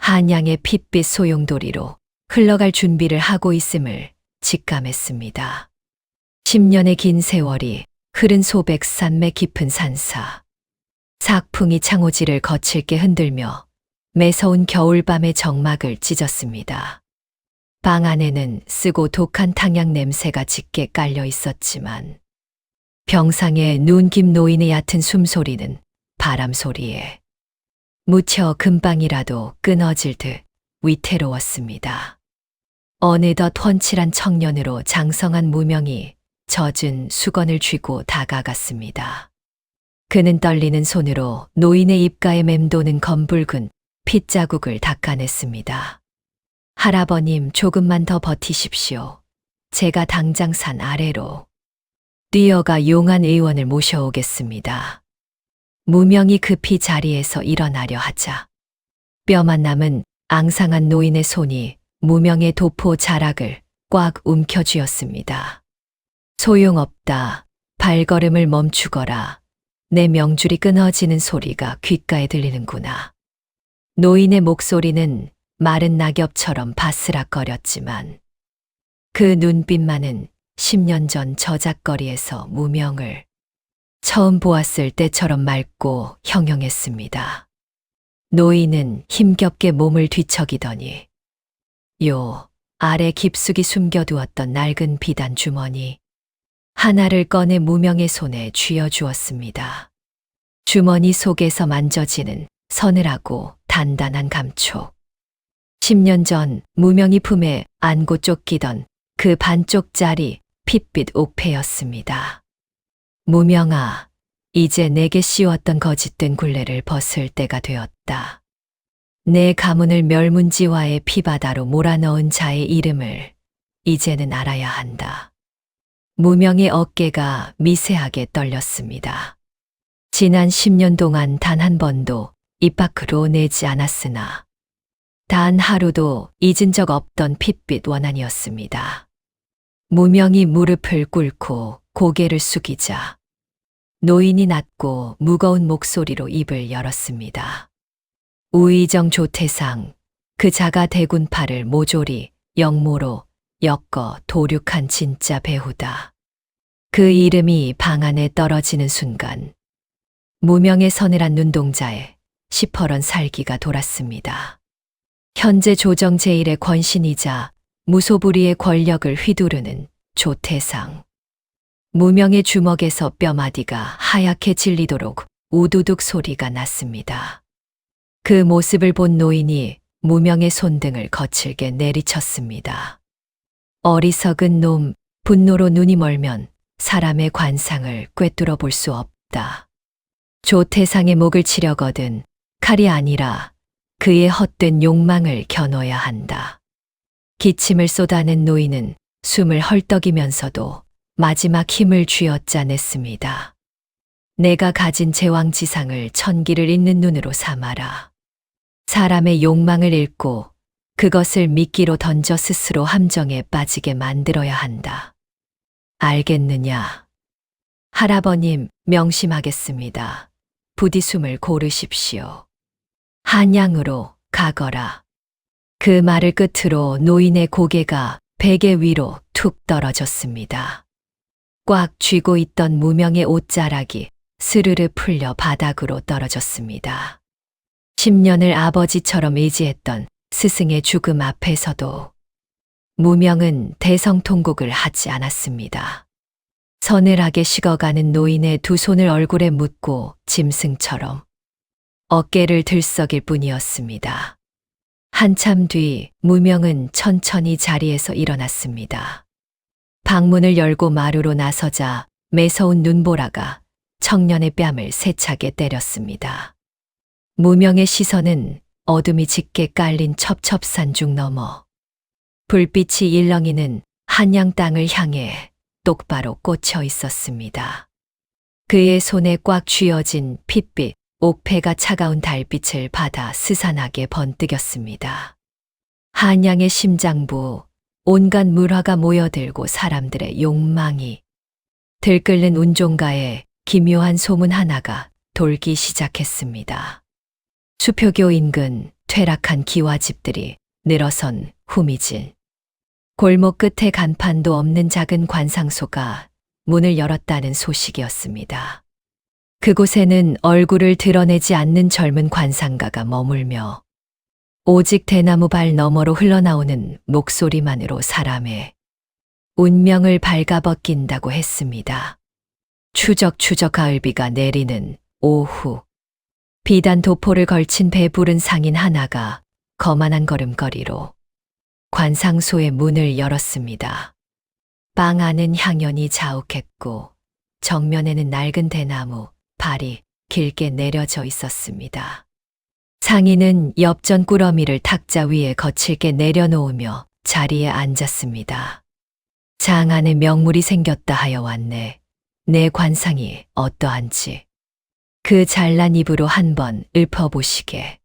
한양의 핏빛 소용돌이로 흘러갈 준비를 하고 있음을 직감했습니다. 10년의 긴 세월이 흐른 소백 산맥 깊은 산사. 삭풍이 창호지를 거칠게 흔들며 매서운 겨울밤의 정막을 찢었습니다. 방 안에는 쓰고 독한 탕약 냄새가 짙게 깔려 있었지만 병상의 눈김 노인의 얕은 숨소리는 바람 소리에 무쳐 금방이라도 끊어질 듯 위태로웠습니다. 어느덧 훤칠한 청년으로 장성한 무명이 젖은 수건을 쥐고 다가갔습니다. 그는 떨리는 손으로 노인의 입가에 맴도는 검붉은 핏자국을 닦아냈습니다. 할아버님, 조금만 더 버티십시오. 제가 당장 산 아래로 뛰어가 용한 의원을 모셔오겠습니다. 무명이 급히 자리에서 일어나려 하자 뼈만 남은 앙상한 노인의 손이 무명의 도포 자락을 꽉 움켜쥐었습니다. 소용없다. 발걸음을 멈추거라. 내 명줄이 끊어지는 소리가 귓가에 들리는구나. 노인의 목소리는 마른 낙엽처럼 바스락거렸지만 그 눈빛만은 10년 전 저작거리에서 무명을 처음 보았을 때처럼 맑고 형형했습니다. 노인은 힘겹게 몸을 뒤척이더니 요 아래 깊숙이 숨겨두었던 낡은 비단 주머니 하나를 꺼내 무명의 손에 쥐어주었습니다. 주머니 속에서 만져지는 서늘하고 단단한 감촉. 10년 전 무명이 품에 안고 쫓기던 그 반쪽짜리 핏빛 옥패였습니다. 무명아, 이제 내게 씌웠던 거짓된 굴레를 벗을 때가 되었다. 내 가문을 멸문지화의 피바다로 몰아넣은 자의 이름을 이제는 알아야 한다. 무명의 어깨가 미세하게 떨렸습니다. 지난 10년 동안 단 한 번도 입 밖으로 내지 않았으나 단 하루도 잊은 적 없던 핏빛 원한이었습니다. 무명이 무릎을 꿇고 고개를 숙이자 노인이 낮고 무거운 목소리로 입을 열었습니다. 우의정 조태상, 그 자가 대군팔을 모조리 역모로 엮어 도륙한 진짜 배후다. 그 이름이 방 안에 떨어지는 순간 무명의 서늘한 눈동자에 시퍼런 살기가 돌았습니다. 현재 조정 제1의 권신이자 무소불위의 권력을 휘두르는 조태상. 무명의 주먹에서 뼈마디가 하얗게 질리도록 우두둑 소리가 났습니다. 그 모습을 본 노인이 무명의 손등을 거칠게 내리쳤습니다. 어리석은 놈, 분노로 눈이 멀면 사람의 관상을 꿰뚫어 볼 수 없다. 조태상의 목을 치려거든 칼이 아니라 그의 헛된 욕망을 겨눠야 한다. 기침을 쏟아낸 노인은 숨을 헐떡이면서도 마지막 힘을 쥐어짜냈습니다. 내가 가진 제왕지상을 천기를 잇는 눈으로 삼아라. 사람의 욕망을 읽고 그것을 미끼로 던져 스스로 함정에 빠지게 만들어야 한다. 알겠느냐? 할아버님, 명심하겠습니다. 부디 숨을 고르십시오. 한양으로 가거라. 그 말을 끝으로 노인의 고개가 베개 위로 툭 떨어졌습니다. 꽉 쥐고 있던 무명의 옷자락이 스르르 풀려 바닥으로 떨어졌습니다. 10년을 아버지처럼 의지했던 스승의 죽음 앞에서도 무명은 대성통곡을 하지 않았습니다. 서늘하게 식어가는 노인의 두 손을 얼굴에 묻고 짐승처럼 어깨를 들썩일 뿐이었습니다. 한참 뒤 무명은 천천히 자리에서 일어났습니다. 방문을 열고 마루로 나서자 매서운 눈보라가 청년의 뺨을 세차게 때렸습니다. 무명의 시선은 어둠이 짙게 깔린 첩첩산중 너머 불빛이 일렁이는 한양 땅을 향해 똑바로 꽂혀 있었습니다. 그의 손에 꽉 쥐어진 핏빛 옥패가 차가운 달빛을 받아 스산하게 번뜩였습니다. 한양의 심장부 온갖 물화가 모여들고 사람들의 욕망이 들끓는 운종가에 기묘한 소문 하나가 돌기 시작했습니다. 수표교 인근 퇴락한 기와집들이 늘어선 후미진. 골목 끝에 간판도 없는 작은 관상소가 문을 열었다는 소식이었습니다. 그곳에는 얼굴을 드러내지 않는 젊은 관상가가 머물며 오직 대나무 발 너머로 흘러나오는 목소리만으로 사람의 운명을 발가벗긴다고 했습니다. 추적추적 가을비가 내리는 오후, 비단 도포를 걸친 배부른 상인 하나가 거만한 걸음걸이로 관상소의 문을 열었습니다. 방 안은 향연이 자욱했고 정면에는 낡은 대나무 발이 길게 내려져 있었습니다. 상인은 엽전 꾸러미를 탁자 위에 거칠게 내려놓으며 자리에 앉았습니다. 장 안에 명물이 생겼다 하여 왔네. 내 관상이 어떠한지 그 잘난 입으로 한번 읊어보시게.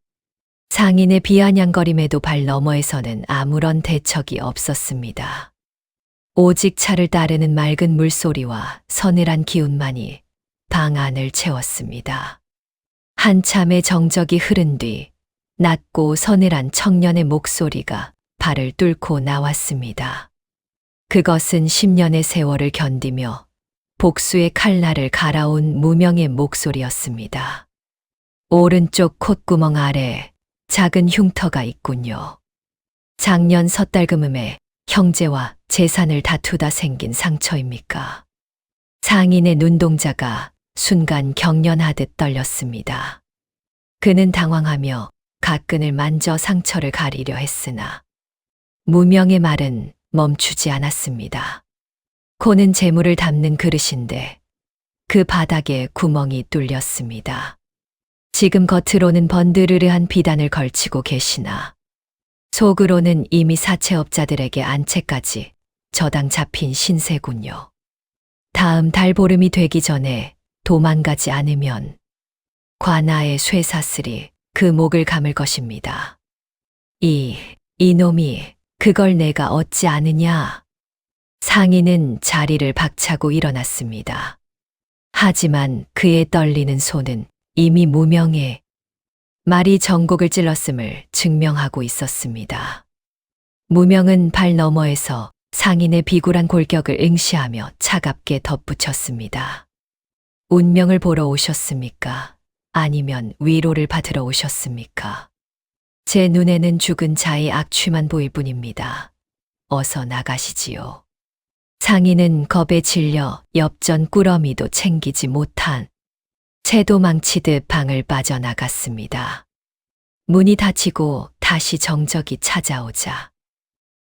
상인의 비아냥거림에도 발 너머에서는 아무런 대척이 없었습니다. 오직 차를 따르는 맑은 물소리와 서늘한 기운만이 방 안을 채웠습니다. 한참의 정적이 흐른 뒤 낮고 서늘한 청년의 목소리가 발을 뚫고 나왔습니다. 그것은 10년의 세월을 견디며 복수의 칼날을 갈아온 무명의 목소리였습니다. 오른쪽 콧구멍 아래 작은 흉터가 있군요. 작년 섣달금음에 형제와 재산을 다투다 생긴 상처입니까? 상인의 눈동자가 순간 경련하듯 떨렸습니다. 그는 당황하며 가끈을 만져 상처를 가리려 했으나 무명의 말은 멈추지 않았습니다. 코는 재물을 담는 그릇인데 그 바닥에 구멍이 뚫렸습니다. 지금 겉으로는 번드르르한 비단을 걸치고 계시나 속으로는 이미 사채업자들에게 안채까지 저당 잡힌 신세군요. 다음 달 보름이 되기 전에 도망가지 않으면 관아의 쇠사슬이 그 목을 감을 것입니다. 이놈이 그걸 내가 얻지 않으냐? 상인은 자리를 박차고 일어났습니다. 하지만 그의 떨리는 손은 이미 무명의 말이 전곡을 찔렀음을 증명하고 있었습니다. 무명은 발 너머에서 상인의 비굴한 골격을 응시하며 차갑게 덧붙였습니다. 운명을 보러 오셨습니까? 아니면 위로를 받으러 오셨습니까? 제 눈에는 죽은 자의 악취만 보일 뿐입니다. 어서 나가시지요. 상인은 겁에 질려 엽전 꾸러미도 챙기지 못한 채도 망치듯 방을 빠져나갔습니다. 문이 닫히고 다시 정적이 찾아오자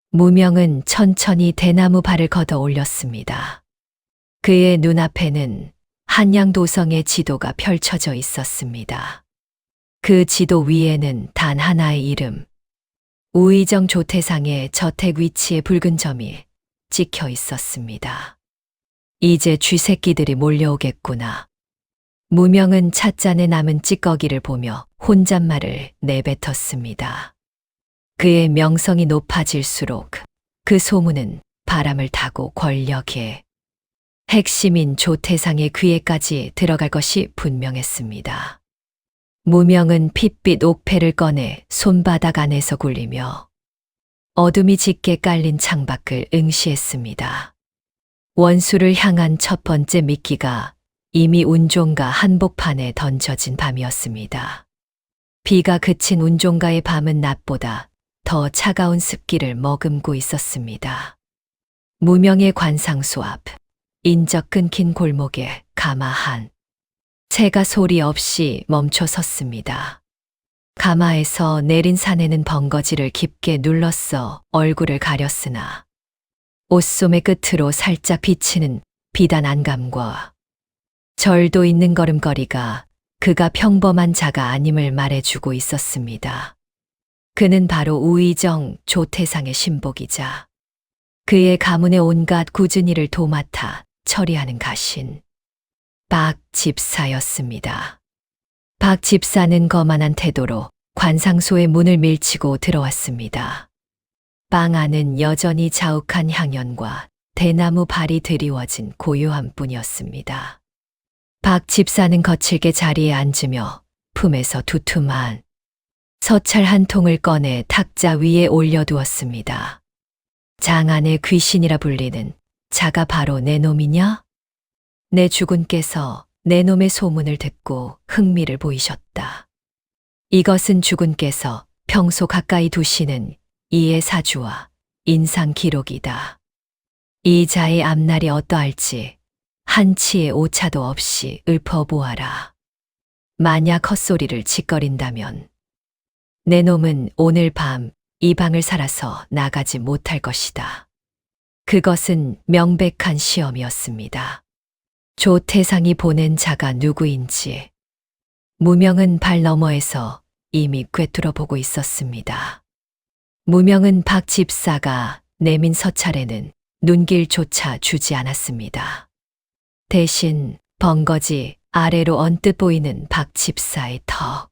무명은 천천히 대나무 발을 걷어 올렸습니다. 그의 눈앞에는 한양도성의 지도가 펼쳐져 있었습니다. 그 지도 위에는 단 하나의 이름, 우의정 조태상의 저택 위치에 붉은 점이 찍혀 있었습니다. 이제 쥐새끼들이 몰려오겠구나. 무명은 찻잔에 남은 찌꺼기를 보며 혼잣말을 내뱉었습니다. 그의 명성이 높아질수록 그 소문은 바람을 타고 권력의 핵심인 조태상의 귀에까지 들어갈 것이 분명했습니다. 무명은 핏빛 옥패를 꺼내 손바닥 안에서 굴리며 어둠이 짙게 깔린 창밖을 응시했습니다. 원수를 향한 첫 번째 미끼가 이미 운종가 한복판에 던져진 밤이었습니다. 비가 그친 운종가의 밤은 낮보다 더 차가운 습기를 머금고 있었습니다. 무명의 관상소 앞, 인적 끊긴 골목에 가마한 새가 소리 없이 멈춰 섰습니다. 가마에서 내린 사내는 벙거지를 깊게 눌렀어 얼굴을 가렸으나 옷소매 끝으로 살짝 비치는 비단 안감과 절도 있는 걸음걸이가 그가 평범한 자가 아님을 말해주고 있었습니다. 그는 바로 우의정 조태상의 신복이자 그의 가문의 온갖 굳은 일을 도맡아 처리하는 가신 박 집사였습니다. 박 집사는 거만한 태도로 관상소의 문을 밀치고 들어왔습니다. 방 안은 여전히 자욱한 향연과 대나무 발이 드리워진 고요함 뿐이었습니다. 박 집사는 거칠게 자리에 앉으며 품에서 두툼한 서찰 한 통을 꺼내 탁자 위에 올려두었습니다. 장안의 귀신이라 불리는 자가 바로 내 놈이냐? 내 주군께서 내 놈의 소문을 듣고 흥미를 보이셨다. 이것은 주군께서 평소 가까이 두시는 이의 사주와 인상 기록이다. 이 자의 앞날이 어떠할지 한치의 오차도 없이 읊어보아라. 만약 헛소리를 짓거린다면 내 놈은 오늘 밤 이 방을 살아서 나가지 못할 것이다. 그것은 명백한 시험이었습니다. 조태상이 보낸 자가 누구인지 무명은 발 너머에서 이미 꿰뚫어 보고 있었습니다. 무명은 박 집사가 내민 서찰에는 눈길조차 주지 않았습니다. 대신 벙거지 아래로 언뜻 보이는 박 집사의 턱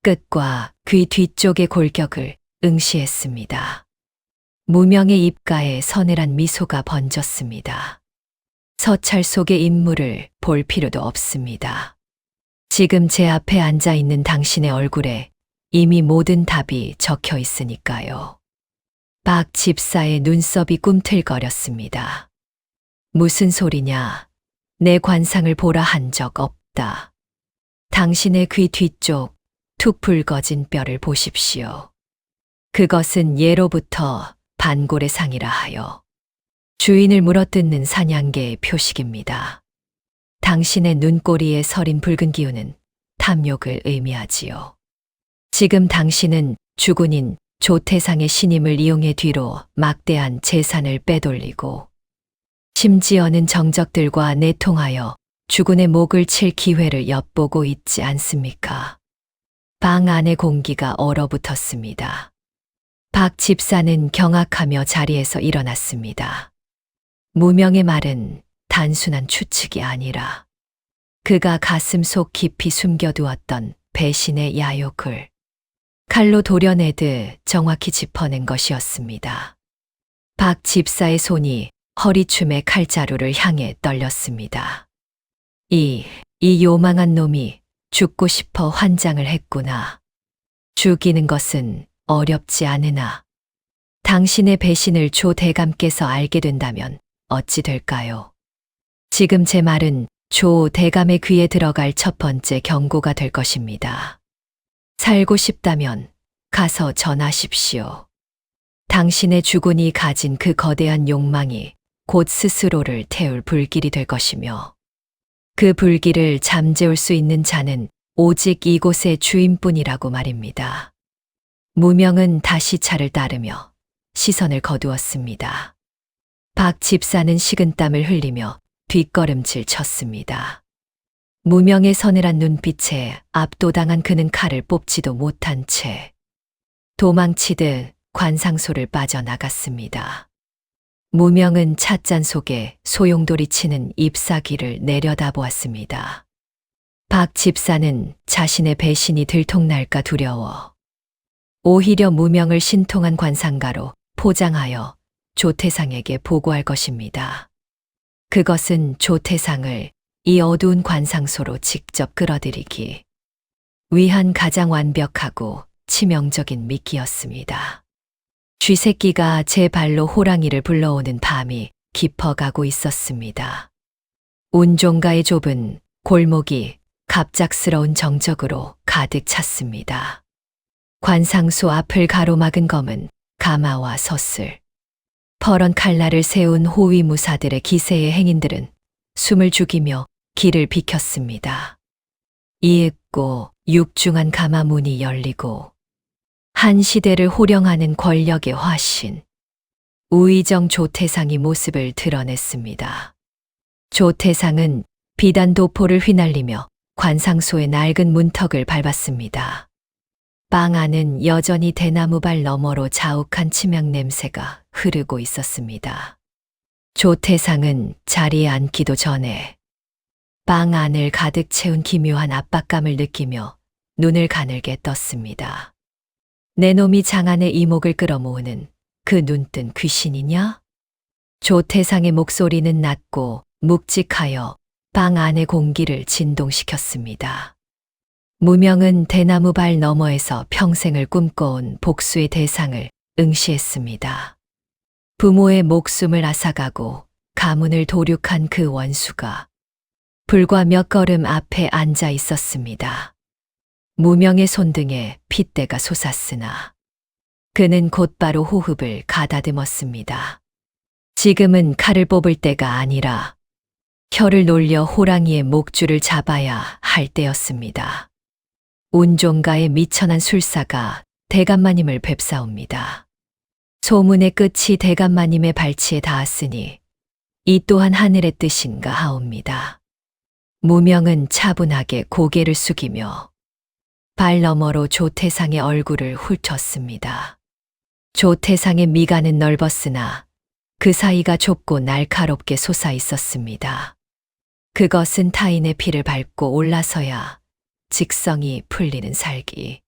끝과 귀 뒤쪽의 골격을 응시했습니다. 무명의 입가에 서늘한 미소가 번졌습니다. 서찰 속의 인물을 볼 필요도 없습니다. 지금 제 앞에 앉아 있는 당신의 얼굴에 이미 모든 답이 적혀 있으니까요. 박 집사의 눈썹이 꿈틀거렸습니다. 무슨 소리냐? 내 관상을 보라 한 적 없다. 당신의 귀 뒤쪽 툭 붉어진 뼈를 보십시오. 그것은 예로부터 반골의 상이라 하여 주인을 물어뜯는 사냥개의 표식입니다. 당신의 눈꼬리에 서린 붉은 기운은 탐욕을 의미하지요. 지금 당신은 주군인 조태상의 신임을 이용해 뒤로 막대한 재산을 빼돌리고 심지어는 정적들과 내통하여 주군의 목을 칠 기회를 엿보고 있지 않습니까? 방 안의 공기가 얼어붙었습니다. 박 집사는 경악하며 자리에서 일어났습니다. 무명의 말은 단순한 추측이 아니라 그가 가슴속 깊이 숨겨두었던 배신의 야욕을 칼로 도려내듯 정확히 짚어낸 것이었습니다. 박 집사의 손이 허리춤의 칼자루를 향해 떨렸습니다. 이 요망한 놈이 죽고 싶어 환장을 했구나. 죽이는 것은 어렵지 않으나 당신의 배신을 조 대감께서 알게 된다면 어찌 될까요? 지금 제 말은 조 대감의 귀에 들어갈 첫 번째 경고가 될 것입니다. 살고 싶다면 가서 전하십시오. 당신의 주군이 가진 그 거대한 욕망이 곧 스스로를 태울 불길이 될 것이며 그 불길을 잠재울 수 있는 자는 오직 이곳의 주인뿐이라고 말입니다. 무명은 다시 차를 따르며 시선을 거두었습니다. 박 집사는 식은땀을 흘리며 뒷걸음질 쳤습니다. 무명의 서늘한 눈빛에 압도당한 그는 칼을 뽑지도 못한 채 도망치듯 관상소를 빠져나갔습니다. 무명은 찻잔 속에 소용돌이 치는 잎사귀를 내려다보았습니다. 박 집사는 자신의 배신이 들통날까 두려워 오히려 무명을 신통한 관상가로 포장하여 조태상에게 보고할 것입니다. 그것은 조태상을 이 어두운 관상소로 직접 끌어들이기 위한 가장 완벽하고 치명적인 미끼였습니다. 쥐새끼가 제 발로 호랑이를 불러오는 밤이 깊어가고 있었습니다. 운종가의 좁은 골목이 갑작스러운 정적으로 가득 찼습니다. 관상소 앞을 가로막은 검은 가마와 서슬, 퍼런 칼날을 세운 호위무사들의 기세의 행인들은 숨을 죽이며 길을 비켰습니다. 이윽고 육중한 가마문이 열리고 한 시대를 호령하는 권력의 화신, 우의정 조태상이 모습을 드러냈습니다. 조태상은 비단 도포를 휘날리며 관상소의 낡은 문턱을 밟았습니다. 방 안은 여전히 대나무발 너머로 자욱한 치명 냄새가 흐르고 있었습니다. 조태상은 자리에 앉기도 전에 방 안을 가득 채운 기묘한 압박감을 느끼며 눈을 가늘게 떴습니다. 내 놈이 장안의 이목을 끌어모으는 그 눈뜬 귀신이냐? 조태상의 목소리는 낮고 묵직하여 방 안의 공기를 진동시켰습니다. 무명은 대나무발 너머에서 평생을 꿈꿔온 복수의 대상을 응시했습니다. 부모의 목숨을 앗아가고 가문을 도륙한 그 원수가 불과 몇 걸음 앞에 앉아 있었습니다. 무명의 손등에 핏대가 솟았으나 그는 곧바로 호흡을 가다듬었습니다. 지금은 칼을 뽑을 때가 아니라 혀를 놀려 호랑이의 목줄을 잡아야 할 때였습니다. 운종가의 미천한 술사가 대감마님을 뵙사옵니다. 소문의 끝이 대감마님의 발치에 닿았으니 이 또한 하늘의 뜻인가 하옵니다. 무명은 차분하게 고개를 숙이며 발 너머로 조태상의 얼굴을 훑었습니다. 조태상의 미간은 넓었으나 그 사이가 좁고 날카롭게 솟아 있었습니다. 그것은 타인의 피를 밟고 올라서야 직성이 풀리는 살기.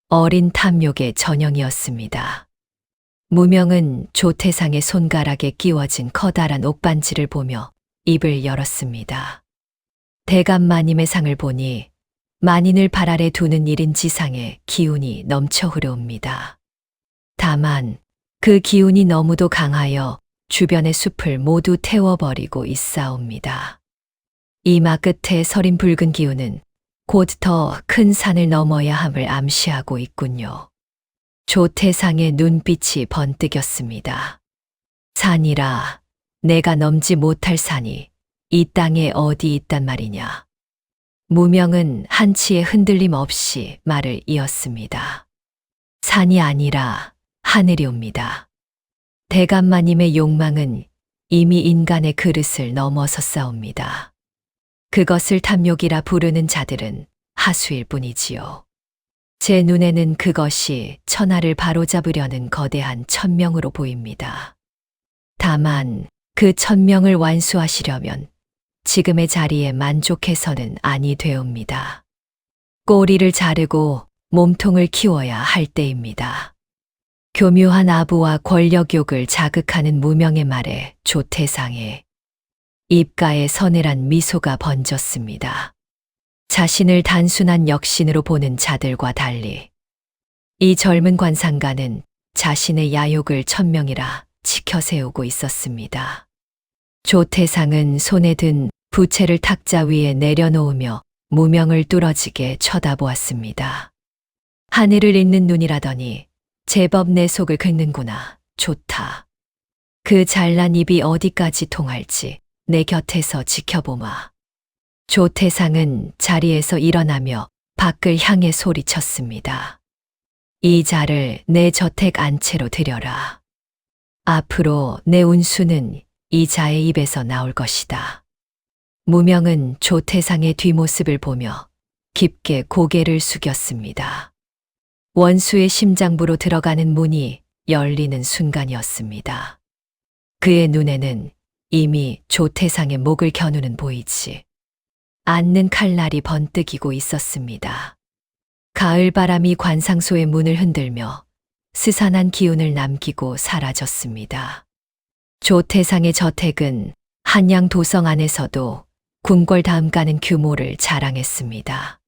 어린 탐욕의 전형이었습니다. 무명은 조태상의 손가락에 끼워진 커다란 옥반지를 보며 입을 열었습니다. 대감마님의 상을 보니 만인을 발 아래 두는 일인 지상에 기운이 넘쳐 흐르옵니다. 다만 그 기운이 너무도 강하여 주변의 숲을 모두 태워버리고 있사옵니다. 이마 끝에 서린 붉은 기운은 곧 더 큰 산을 넘어야 함을 암시하고 있군요. 조태상의 눈빛이 번뜩였습니다. 산이라 내가 넘지 못할 산이 이 땅에 어디 있단 말이냐. 무명은 한치의 흔들림 없이 말을 이었습니다. 산이 아니라 하늘이옵니다. 대감마님의 욕망은 이미 인간의 그릇을 넘어섰사옵니다. 그것을 탐욕이라 부르는 자들은 하수일 뿐이지요. 제 눈에는 그것이 천하를 바로잡으려는 거대한 천명으로 보입니다. 다만 그 천명을 완수하시려면 지금의 자리에 만족해서는 아니 되옵니다. 꼬리를 자르고 몸통을 키워야 할 때입니다. 교묘한 아부와 권력욕을 자극하는 무명의 말에 조태상의 입가에 서늘한 미소가 번졌습니다. 자신을 단순한 역신으로 보는 자들과 달리 이 젊은 관상가는 자신의 야욕을 천명이라 지켜세우고 있었습니다. 조태상은 손에 든 부채를 탁자 위에 내려놓으며 무명을 뚫어지게 쳐다보았습니다. 하늘을 잇는 눈이라더니 제법 내 속을 긁는구나. 좋다. 그 잘난 입이 어디까지 통할지 내 곁에서 지켜보마. 조태상은 자리에서 일어나며 밖을 향해 소리쳤습니다. 이 자를 내 저택 안채로 들여라. 앞으로 내 운수는 이 자의 입에서 나올 것이다. 무명은 조태상의 뒷모습을 보며 깊게 고개를 숙였습니다. 원수의 심장부로 들어가는 문이 열리는 순간이었습니다. 그의 눈에는 이미 조태상의 목을 겨누는 보이지 않는 칼날이 번뜩이고 있었습니다. 가을 바람이 관상소의 문을 흔들며 스산한 기운을 남기고 사라졌습니다. 조태상의 저택은 한양 도성 안에서도 궁궐 다음 가는 규모를 자랑했습니다.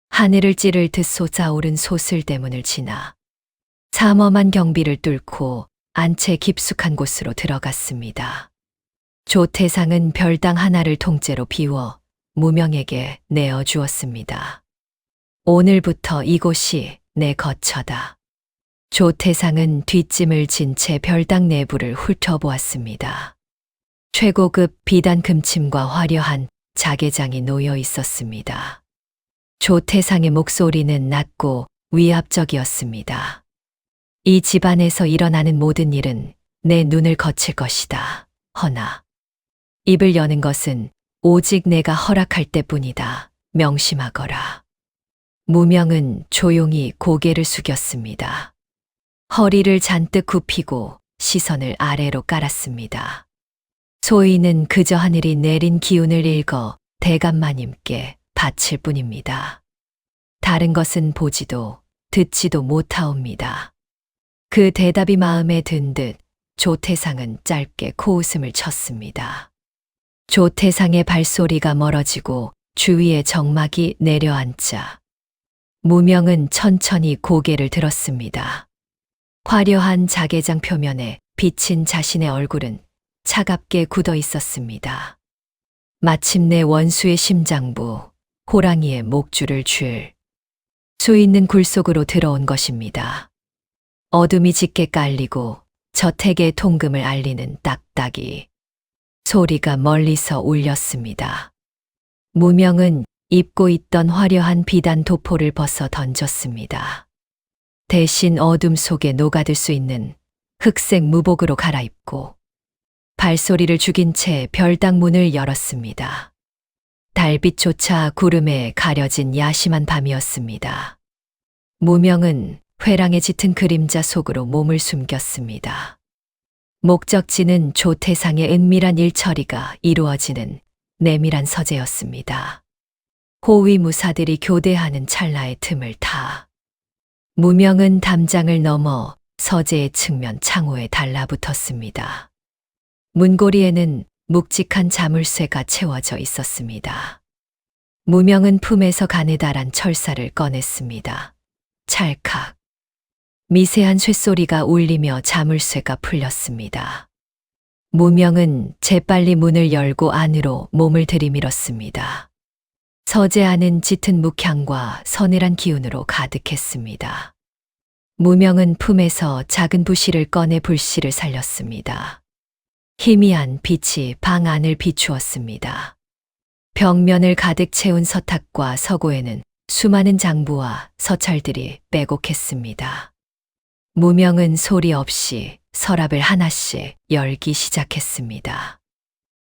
하늘을 찌를 듯 솟아오른 소슬대문을 지나 삼엄한 경비를 뚫고 안채 깊숙한 곳으로 들어갔습니다. 조태상은 별당 하나를 통째로 비워 무명에게 내어주었습니다. 오늘부터 이곳이 내 거처다. 조태상은 뒷짐을 진 채 별당 내부를 훑어보았습니다. 최고급 비단 금침과 화려한 자개장이 놓여 있었습니다. 조태상의 목소리는 낮고 위압적이었습니다. 이 집안에서 일어나는 모든 일은 내 눈을 거칠 것이다. 허나 입을 여는 것은 오직 내가 허락할 때뿐이다. 명심하거라. 무명은 조용히 고개를 숙였습니다. 허리를 잔뜩 굽히고 시선을 아래로 깔았습니다. 소위는 그저 하늘이 내린 기운을 읽어 대감마님께 바칠 뿐입니다. 다른 것은 보지도 듣지도 못하옵니다. 그 대답이 마음에 든 듯 조태상은 짧게 코웃음을 쳤습니다. 조태상의 발소리가 멀어지고 주위에 정막이 내려앉자 무명은 천천히 고개를 들었습니다. 화려한 자개장 표면에 비친 자신의 얼굴은 차갑게 굳어 있었습니다. 마침내 원수의 심장부, 호랑이의 목줄을 줄 수 있는 굴 속으로 들어온 것입니다. 어둠이 짙게 깔리고 저택의 통금을 알리는 딱딱이 소리가 멀리서 울렸습니다. 무명은 입고 있던 화려한 비단 도포를 벗어 던졌습니다. 대신 어둠 속에 녹아들 수 있는 흑색 무복으로 갈아입고 발소리를 죽인 채 별당 문을 열었습니다. 달빛조차 구름에 가려진 야심한 밤이었습니다. 무명은 회랑에 짙은 그림자 속으로 몸을 숨겼습니다. 목적지는 조태상의 은밀한 일처리가 이루어지는 내밀한 서재였습니다. 호위무사들이 교대하는 찰나의 틈을 타 무명은 담장을 넘어 서재의 측면 창호에 달라붙었습니다. 문고리에는 묵직한 자물쇠가 채워져 있었습니다. 무명은 품에서 가느다란 철사를 꺼냈습니다. 찰칵. 미세한 쇳소리가 울리며 자물쇠가 풀렸습니다. 무명은 재빨리 문을 열고 안으로 몸을 들이밀었습니다. 서재 안은 짙은 묵향과 서늘한 기운으로 가득했습니다. 무명은 품에서 작은 부시를 꺼내 불씨를 살렸습니다. 희미한 빛이 방 안을 비추었습니다. 벽면을 가득 채운 서탁과 서고에는 수많은 장부와 서찰들이 빼곡했습니다. 무명은 소리 없이 서랍을 하나씩 열기 시작했습니다.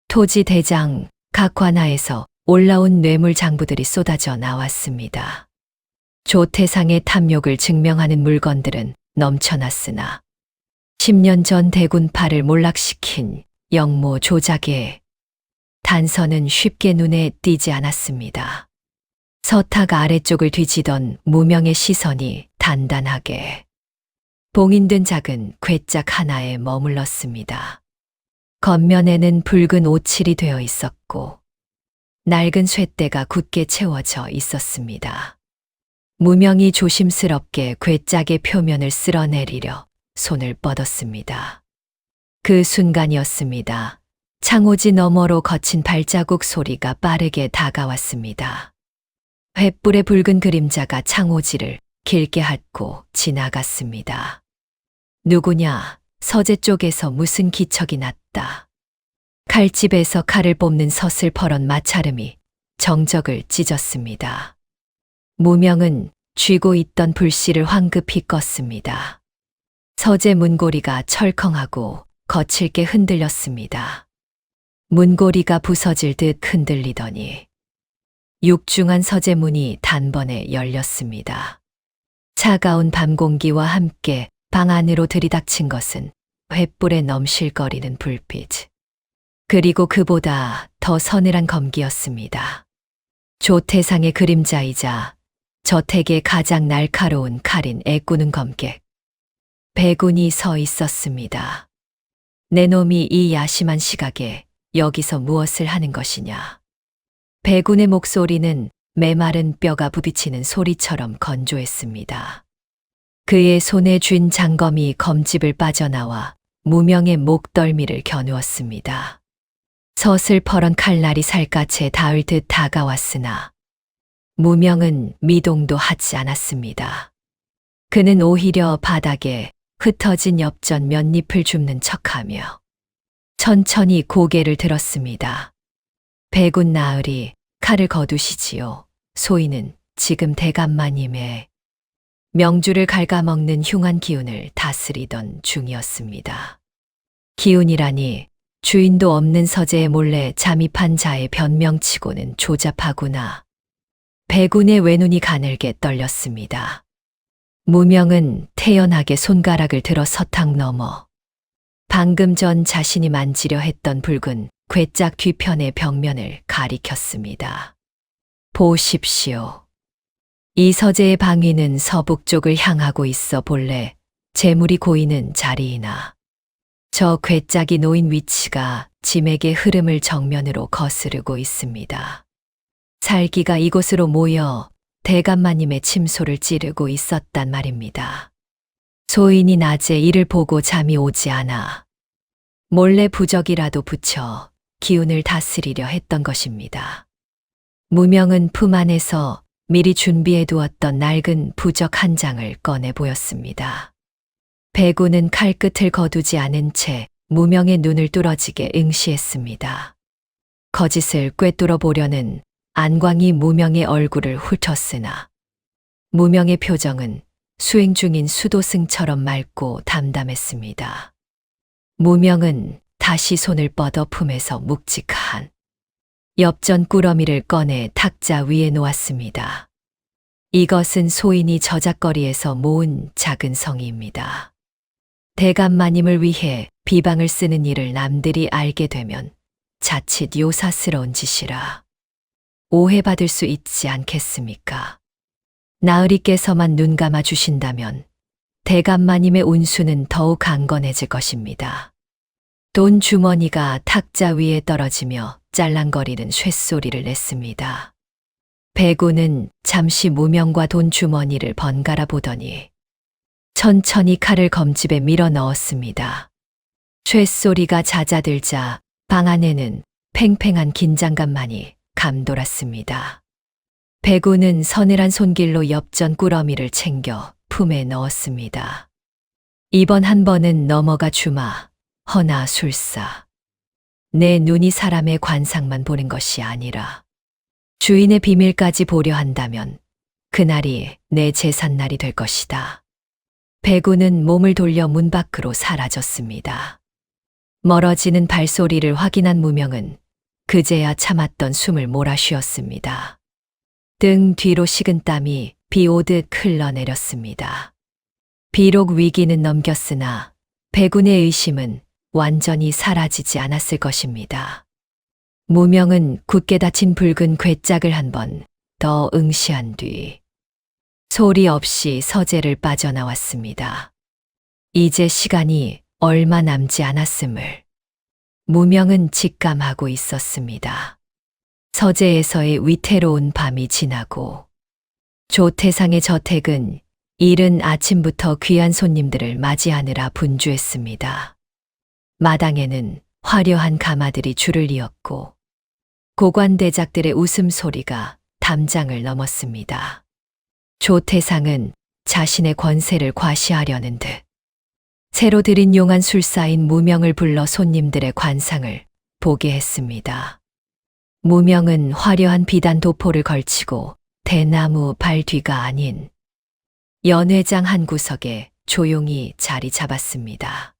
토지 대장 각 관하에서 올라온 뇌물 장부들이 쏟아져 나왔습니다. 조태상의 탐욕을 증명하는 물건들은 넘쳐났으나 10년 전 대군파를 몰락시킨 영모 조작의 단서는 쉽게 눈에 띄지 않았습니다. 서탁 아래쪽을 뒤지던 무명의 시선이 단단하게 봉인된 작은 궤짝 하나에 머물렀습니다. 겉면에는 붉은 오칠이 되어 있었고 낡은 쇳대가 굳게 채워져 있었습니다. 무명이 조심스럽게 괴짝의 표면을 쓸어내리려 손을 뻗었습니다. 그 순간이었습니다. 창호지 너머로 거친 발자국 소리가 빠르게 다가왔습니다. 횃불의 붉은 그림자가 창호지를 길게 핥고 지나갔습니다. 누구냐? 서재 쪽에서 무슨 기척이 났다. 칼집에서 칼을 뽑는 서슬퍼런 마찰음이 정적을 찢었습니다. 무명은 쥐고 있던 불씨를 황급히 껐습니다. 서재 문고리가 철컹하고 거칠게 흔들렸습니다. 문고리가 부서질 듯 흔들리더니 육중한 서재 문이 단번에 열렸습니다. 차가운 밤 공기와 함께 방 안으로 들이닥친 것은 횃불에 넘실거리는 불빛. 그리고 그보다 더 서늘한 검기였습니다. 조태상의 그림자이자 저택의 가장 날카로운 칼인 애꾸는 검객. 백운이 서 있었습니다. 내 놈이 이 야심한 시각에 여기서 무엇을 하는 것이냐. 백운의 목소리는 메마른 뼈가 부비치는 소리처럼 건조했습니다. 그의 손에 쥔 장검이 검집을 빠져나와 무명의 목덜미를 겨누었습니다. 서슬퍼런 칼날이 살갗에 닿을 듯 다가왔으나 무명은 미동도 하지 않았습니다. 그는 오히려 바닥에 흩어진 엽전 몇 잎을 줍는 척하며 천천히 고개를 들었습니다. 백운 나으리, 칼을 거두시지요. 소인은 지금 대감마님의 명주를 갉아먹는 흉한 기운을 다스리던 중이었습니다. 기운이라니 주인도 없는 서재에 몰래 잠입한 자의 변명치고는 조잡하구나. 백운의 외눈이 가늘게 떨렸습니다. 무명은 태연하게 손가락을 들어 서탕 넘어 방금 전 자신이 만지려 했던 붉은 괴짝 뒤편의 벽면을 가리켰습니다. 보십시오. 이 서재의 방위는 서북쪽을 향하고 있어 본래 재물이 고이는 자리이나 저 괴짝이 놓인 위치가 짐에게 흐름을 정면으로 거스르고 있습니다. 살기가 이곳으로 모여 대감마님의 침소를 찌르고 있었단 말입니다. 소인이 낮에 이를 보고 잠이 오지 않아 몰래 부적이라도 붙여 기운을 다스리려 했던 것입니다. 무명은 품 안에서 미리 준비해 두었던 낡은 부적 한 장을 꺼내 보였습니다. 백운은 칼끝을 거두지 않은 채 무명의 눈을 뚫어지게 응시했습니다. 거짓을 꿰뚫어 보려는 안광이 무명의 얼굴을 훑었으나 무명의 표정은 수행 중인 수도승처럼 맑고 담담했습니다. 무명은 다시 손을 뻗어 품에서 묵직한 엽전 꾸러미를 꺼내 탁자 위에 놓았습니다. 이것은 소인이 저작거리에서 모은 작은 성의입니다. 대감마님을 위해 비방을 쓰는 일을 남들이 알게 되면 자칫 요사스러운 짓이라 오해받을 수 있지 않겠습니까? 나으리께서만 눈 감아 주신다면 대감마님의 운수는 더욱 강건해질 것입니다. 돈 주머니가 탁자 위에 떨어지며 짤랑거리는 쇳소리를 냈습니다. 백운은 잠시 무명과 돈 주머니를 번갈아 보더니 천천히 칼을 검집에 밀어 넣었습니다. 쇳소리가 잦아들자 방 안에는 팽팽한 긴장감만이 감돌았습니다. 백운은 서늘한 손길로 엽전 꾸러미를 챙겨 품에 넣었습니다. 이번 한 번은 넘어가 주마, 허나 술사. 내 눈이 사람의 관상만 보는 것이 아니라 주인의 비밀까지 보려 한다면 그날이 내 제삿날이 될 것이다. 백운은 몸을 돌려 문 밖으로 사라졌습니다. 멀어지는 발소리를 확인한 무명은 그제야 참았던 숨을 몰아쉬었습니다. 등 뒤로 식은 땀이 비 오듯 흘러내렸습니다. 비록 위기는 넘겼으나 백운의 의심은 완전히 사라지지 않았을 것입니다. 무명은 굳게 닫힌 붉은 괴짝을 한 번 더 응시한 뒤 소리 없이 서재를 빠져나왔습니다. 이제 시간이 얼마 남지 않았음을 무명은 직감하고 있었습니다. 서재에서의 위태로운 밤이 지나고 조태상의 저택은 이른 아침부터 귀한 손님들을 맞이하느라 분주했습니다. 마당에는 화려한 가마들이 줄을 이었고 고관대작들의 웃음소리가 담장을 넘었습니다. 조태상은 자신의 권세를 과시하려는 듯 새로 들인 용한 술사인 무명을 불러 손님들의 관상을 보게 했습니다. 무명은 화려한 비단 도포를 걸치고 대나무 발 뒤가 아닌 연회장 한 구석에 조용히 자리 잡았습니다.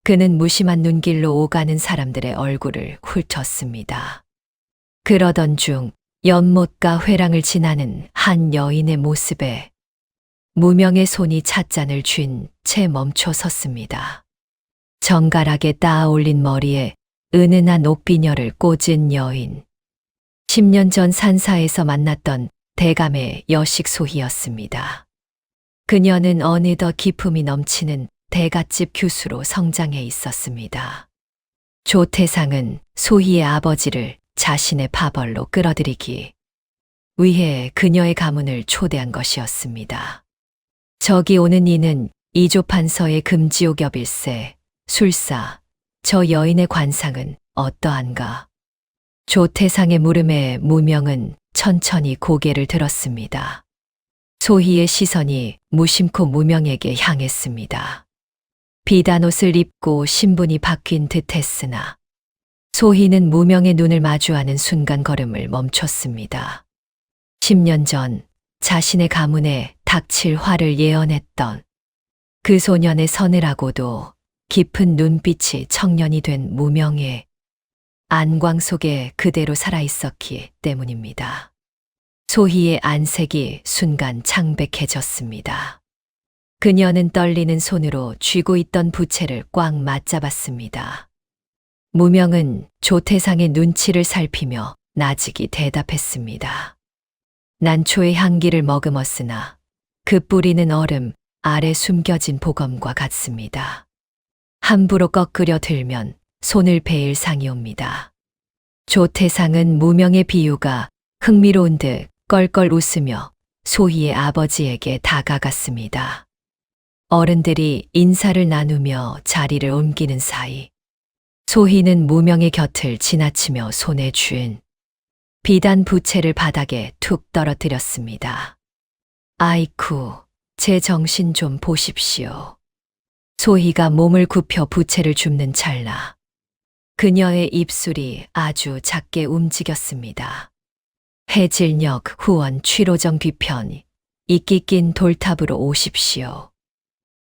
그는 무심한 눈길로 오가는 사람들의 얼굴을 훑었습니다. 그러던 중 연못가 회랑을 지나는 한 여인의 모습에 무명의 손이 찻잔을 쥔 채 멈춰 섰습니다. 정갈하게 따아 올린 머리에 은은한 옷비녀를 꽂은 여인. 10년 전 산사에서 만났던 대감의 여식소희였습니다. 그녀는 어느덧 기품이 넘치는 대갓집 규수로 성장해 있었습니다. 조태상은 소희의 아버지를 자신의 파벌로 끌어들이기 위해 그녀의 가문을 초대한 것이었습니다. 저기 오는 이는 이조판서의 금지옥엽일세, 술사, 저 여인의 관상은 어떠한가? 조태상의 물음에 무명은 천천히 고개를 들었습니다. 소희의 시선이 무심코 무명에게 향했습니다. 비단옷을 입고 신분이 바뀐 듯했으나 소희는 무명의 눈을 마주하는 순간 걸음을 멈췄습니다. 10년 전 자신의 가문에 닥칠 화를 예언했던 그 소년의 서늘하고도 깊은 눈빛이 청년이 된 무명의 안광 속에 그대로 살아있었기 때문입니다. 소희의 안색이 순간 창백해졌습니다. 그녀는 떨리는 손으로 쥐고 있던 부채를 꽉 맞잡았습니다. 무명은 조태상의 눈치를 살피며 나직이 대답했습니다. 난초의 향기를 머금었으나 그 뿌리는 얼음 아래 숨겨진 보검과 같습니다. 함부로 꺾으려 들면 손을 베일 상이옵니다. 조태상은 무명의 비유가 흥미로운 듯 껄껄 웃으며 소희의 아버지에게 다가갔습니다. 어른들이 인사를 나누며 자리를 옮기는 사이 소희는 무명의 곁을 지나치며 손에 쥔 비단 부채를 바닥에 툭 떨어뜨렸습니다. 아이쿠, 제 정신 좀 보십시오. 소희가 몸을 굽혀 부채를 줍는 찰나 그녀의 입술이 아주 작게 움직였습니다. 해질녘 후원 취로정 뒤편 이끼 낀 돌탑으로 오십시오.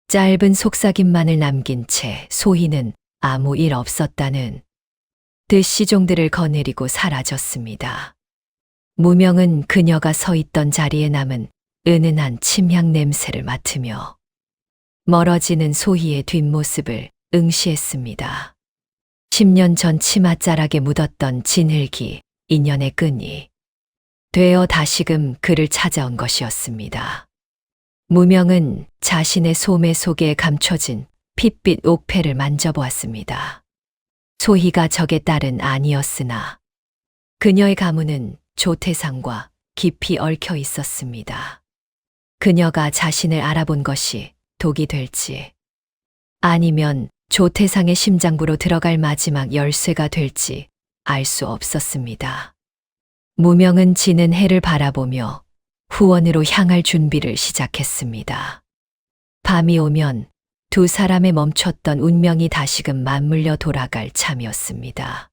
짧은 속삭임만을 남긴 채 소희는 아무 일 없었다는 듯 시종들을 거느리고 사라졌습니다. 무명은 그녀가 서 있던 자리에 남은 은은한 침향 냄새를 맡으며 멀어지는 소희의 뒷모습을 응시했습니다. 10년 전 치맛자락에 묻었던 진흙이 인연의 끈이 되어 다시금 그를 찾아온 것이었습니다. 무명은 자신의 소매 속에 감춰진 핏빛 옥패를 만져보았습니다. 소희가 적의 딸은 아니었으나 그녀의 가문은 조태상과 깊이 얽혀 있었습니다. 그녀가 자신을 알아본 것이 독이 될지 아니면 조태상의 심장부로 들어갈 마지막 열쇠가 될지 알 수 없었습니다. 무명은 지는 해를 바라보며 후원으로 향할 준비를 시작했습니다. 밤이 오면 두 사람의 멈췄던 운명이 다시금 맞물려 돌아갈 참이었습니다.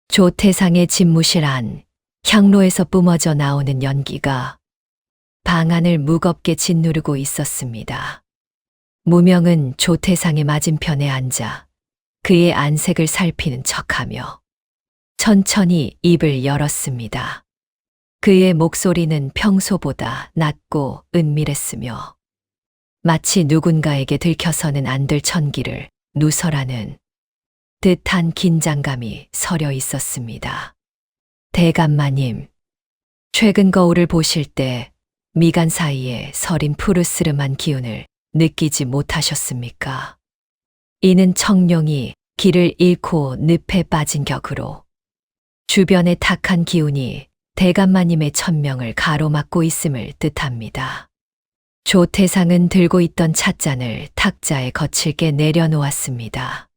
조태상의 집무실 안 향로에서 뿜어져 나오는 연기가 방 안을 무겁게 짓누르고 있었습니다. 무명은 조태상의 맞은편에 앉아 그의 안색을 살피는 척하며 천천히 입을 열었습니다. 그의 목소리는 평소보다 낮고 은밀했으며 마치 누군가에게 들켜서는 안 될 천기를 누설하는 듯한 긴장감이 서려 있었습니다. 대감마님, 최근 거울을 보실 때 미간 사이에 서린 푸르스름한 기운을 느끼지 못하셨습니까? 이는 청룡이 길을 잃고 늪에 빠진 격으로 주변의 탁한 기운이 대감마님의 천명을 가로막고 있음을 뜻합니다. 조태상은 들고 있던 찻잔을 탁자에 거칠게 내려놓았습니다.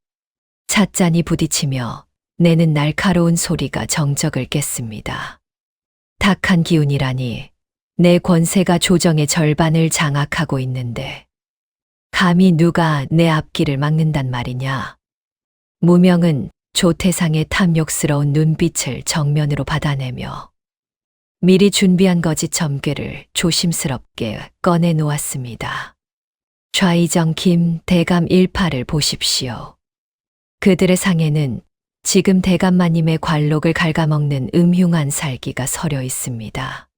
찻잔이 부딪히며 내는 날카로운 소리가 정적을 깼습니다. 탁한 기운이라니 내 권세가 조정의 절반을 장악하고 있는데 감히 누가 내 앞길을 막는단 말이냐. 무명은 조태상의 탐욕스러운 눈빛을 정면으로 받아내며 미리 준비한 거짓 점괘를 조심스럽게 꺼내 놓았습니다. 좌이정 김 대감 일파를 보십시오. 그들의 상에는 지금 대감마님의 관록을 갉아먹는 음흉한 살기가 서려 있습니다.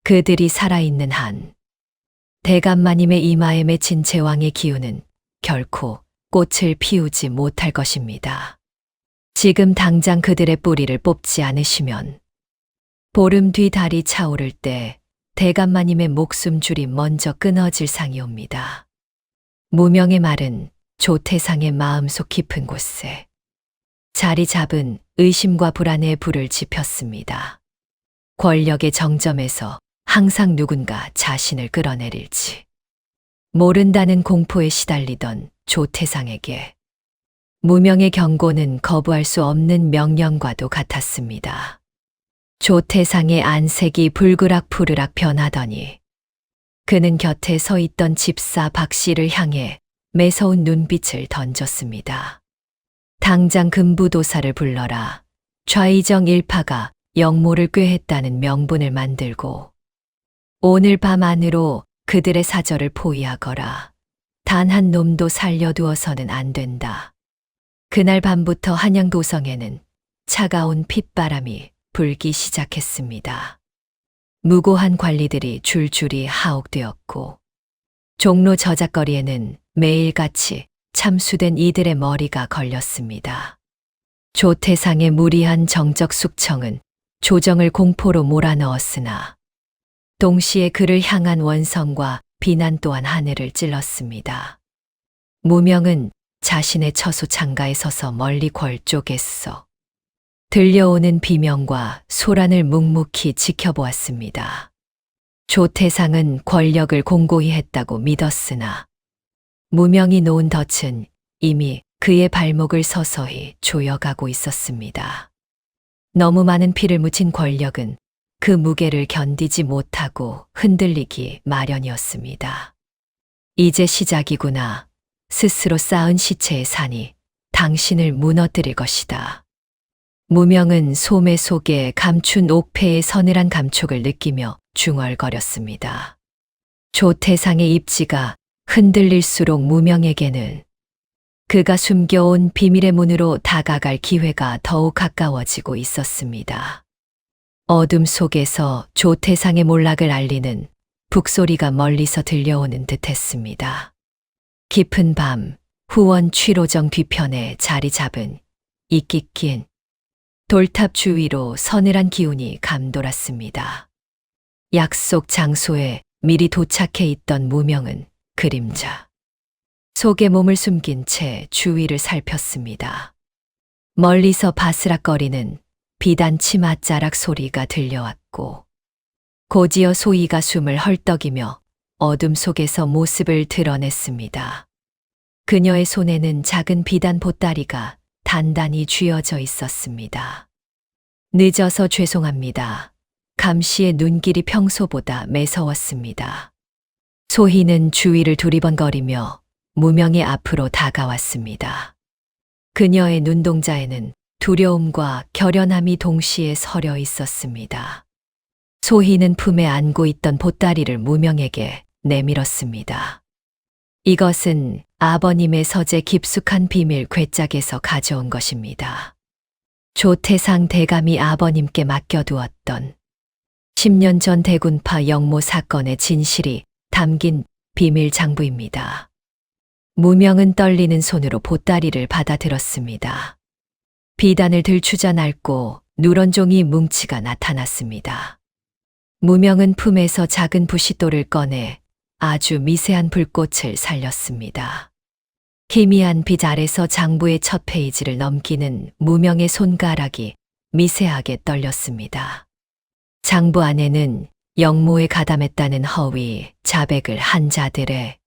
그들이 살아있는 한 대감마님의 이마에 맺힌 제왕의 기운은 결코 꽃을 피우지 못할 것입니다. 지금 당장 그들의 뿌리를 뽑지 않으시면 보름 뒤 달이 차오를 때 대감마님의 목숨줄이 먼저 끊어질 상이옵니다. 무명의 말은 조태상의 마음속 깊은 곳에 자리 잡은 의심과 불안의 불을 지폈습니다. 권력의 정점에서 항상 누군가 자신을 끌어내릴지 모른다는 공포에 시달리던 조태상에게 무명의 경고는 거부할 수 없는 명령과도 같았습니다. 조태상의 안색이 불그락푸르락 변하더니 그는 곁에 서 있던 집사 박 씨를 향해 매서운 눈빛을 던졌습니다. 당장 금부도사를 불러라. 좌이정 일파가 영모를 꾀했다는 명분을 만들고 오늘 밤 안으로 그들의 사절을 포위하거라. 단 한 놈도 살려두어서는 안 된다. 그날 밤부터 한양도성에는 차가운 핏바람이 불기 시작했습니다. 무고한 관리들이 줄줄이 하옥되었고 종로 저작거리에는 매일같이 참수된 이들의 머리가 걸렸습니다. 조태상의 무리한 정적 숙청은 조정을 공포로 몰아넣었으나 동시에 그를 향한 원성과 비난 또한 하늘을 찔렀습니다. 무명은 자신의 처소 창가에 서서 멀리 궐 쪽에서 들려오는 비명과 소란을 묵묵히 지켜보았습니다. 조태상은 권력을 공고히 했다고 믿었으나 무명이 놓은 덫은 이미 그의 발목을 서서히 조여가고 있었습니다. 너무 많은 피를 묻힌 권력은 그 무게를 견디지 못하고 흔들리기 마련이었습니다. 이제 시작이구나. 스스로 쌓은 시체의 산이 당신을 무너뜨릴 것이다. 무명은 소매 속에 감춘 옥패의 서늘한 감촉을 느끼며 중얼거렸습니다. 조태상의 입지가 흔들릴수록 무명에게는 그가 숨겨온 비밀의 문으로 다가갈 기회가 더욱 가까워지고 있었습니다. 어둠 속에서 조태상의 몰락을 알리는 북소리가 멀리서 들려오는 듯했습니다. 깊은 밤 후원 취로정 뒤편에 자리 잡은 이끼 낀 돌탑 주위로 서늘한 기운이 감돌았습니다. 약속 장소에 미리 도착해 있던 무명은 그림자 속에 몸을 숨긴 채 주위를 살폈습니다. 멀리서 바스락거리는 비단 치맛자락 소리가 들려왔고 고지어 소희가 숨을 헐떡이며 어둠 속에서 모습을 드러냈습니다. 그녀의 손에는 작은 비단 보따리가 단단히 쥐어져 있었습니다. 늦어서 죄송합니다. 감시의 눈길이 평소보다 매서웠습니다. 소희는 주위를 두리번거리며 무명의 앞으로 다가왔습니다. 그녀의 눈동자에는 두려움과 결연함이 동시에 서려 있었습니다. 소희는 품에 안고 있던 보따리를 무명에게 내밀었습니다. 이것은 아버님의 서재 깊숙한 비밀 괴짝에서 가져온 것입니다. 조태상 대감이 아버님께 맡겨두었던 10년 전 대군파 영모 사건의 진실이 담긴 비밀 장부입니다. 무명은 떨리는 손으로 보따리를 받아들었습니다. 비단을 들추자 낡고 누런 종이 뭉치가 나타났습니다. 무명은 품에서 작은 부싯돌을 꺼내 아주 미세한 불꽃을 살렸습니다. 희미한 빛 아래서 장부의 첫 페이지를 넘기는 무명의 손가락이 미세하게 떨렸습니다. 장부 안에는 영모에 가담했다는 허위 자백을 한 자들의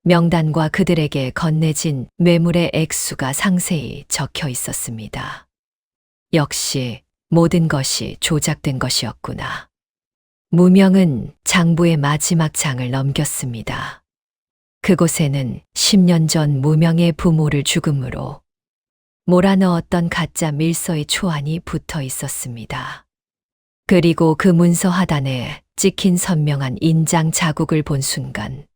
명단과 그들에게 건네진 뇌물의 액수가 상세히 적혀 있었습니다. 역시 모든 것이 조작된 것이었구나. 무명은 장부의 마지막 장을 넘겼습니다. 그곳에는 10년 전 무명의 부모를 죽음으로 몰아넣었던 가짜 밀서의 초안이 붙어 있었습니다. 그리고 그 문서 하단에 찍힌 선명한 인장 자국을 본 순간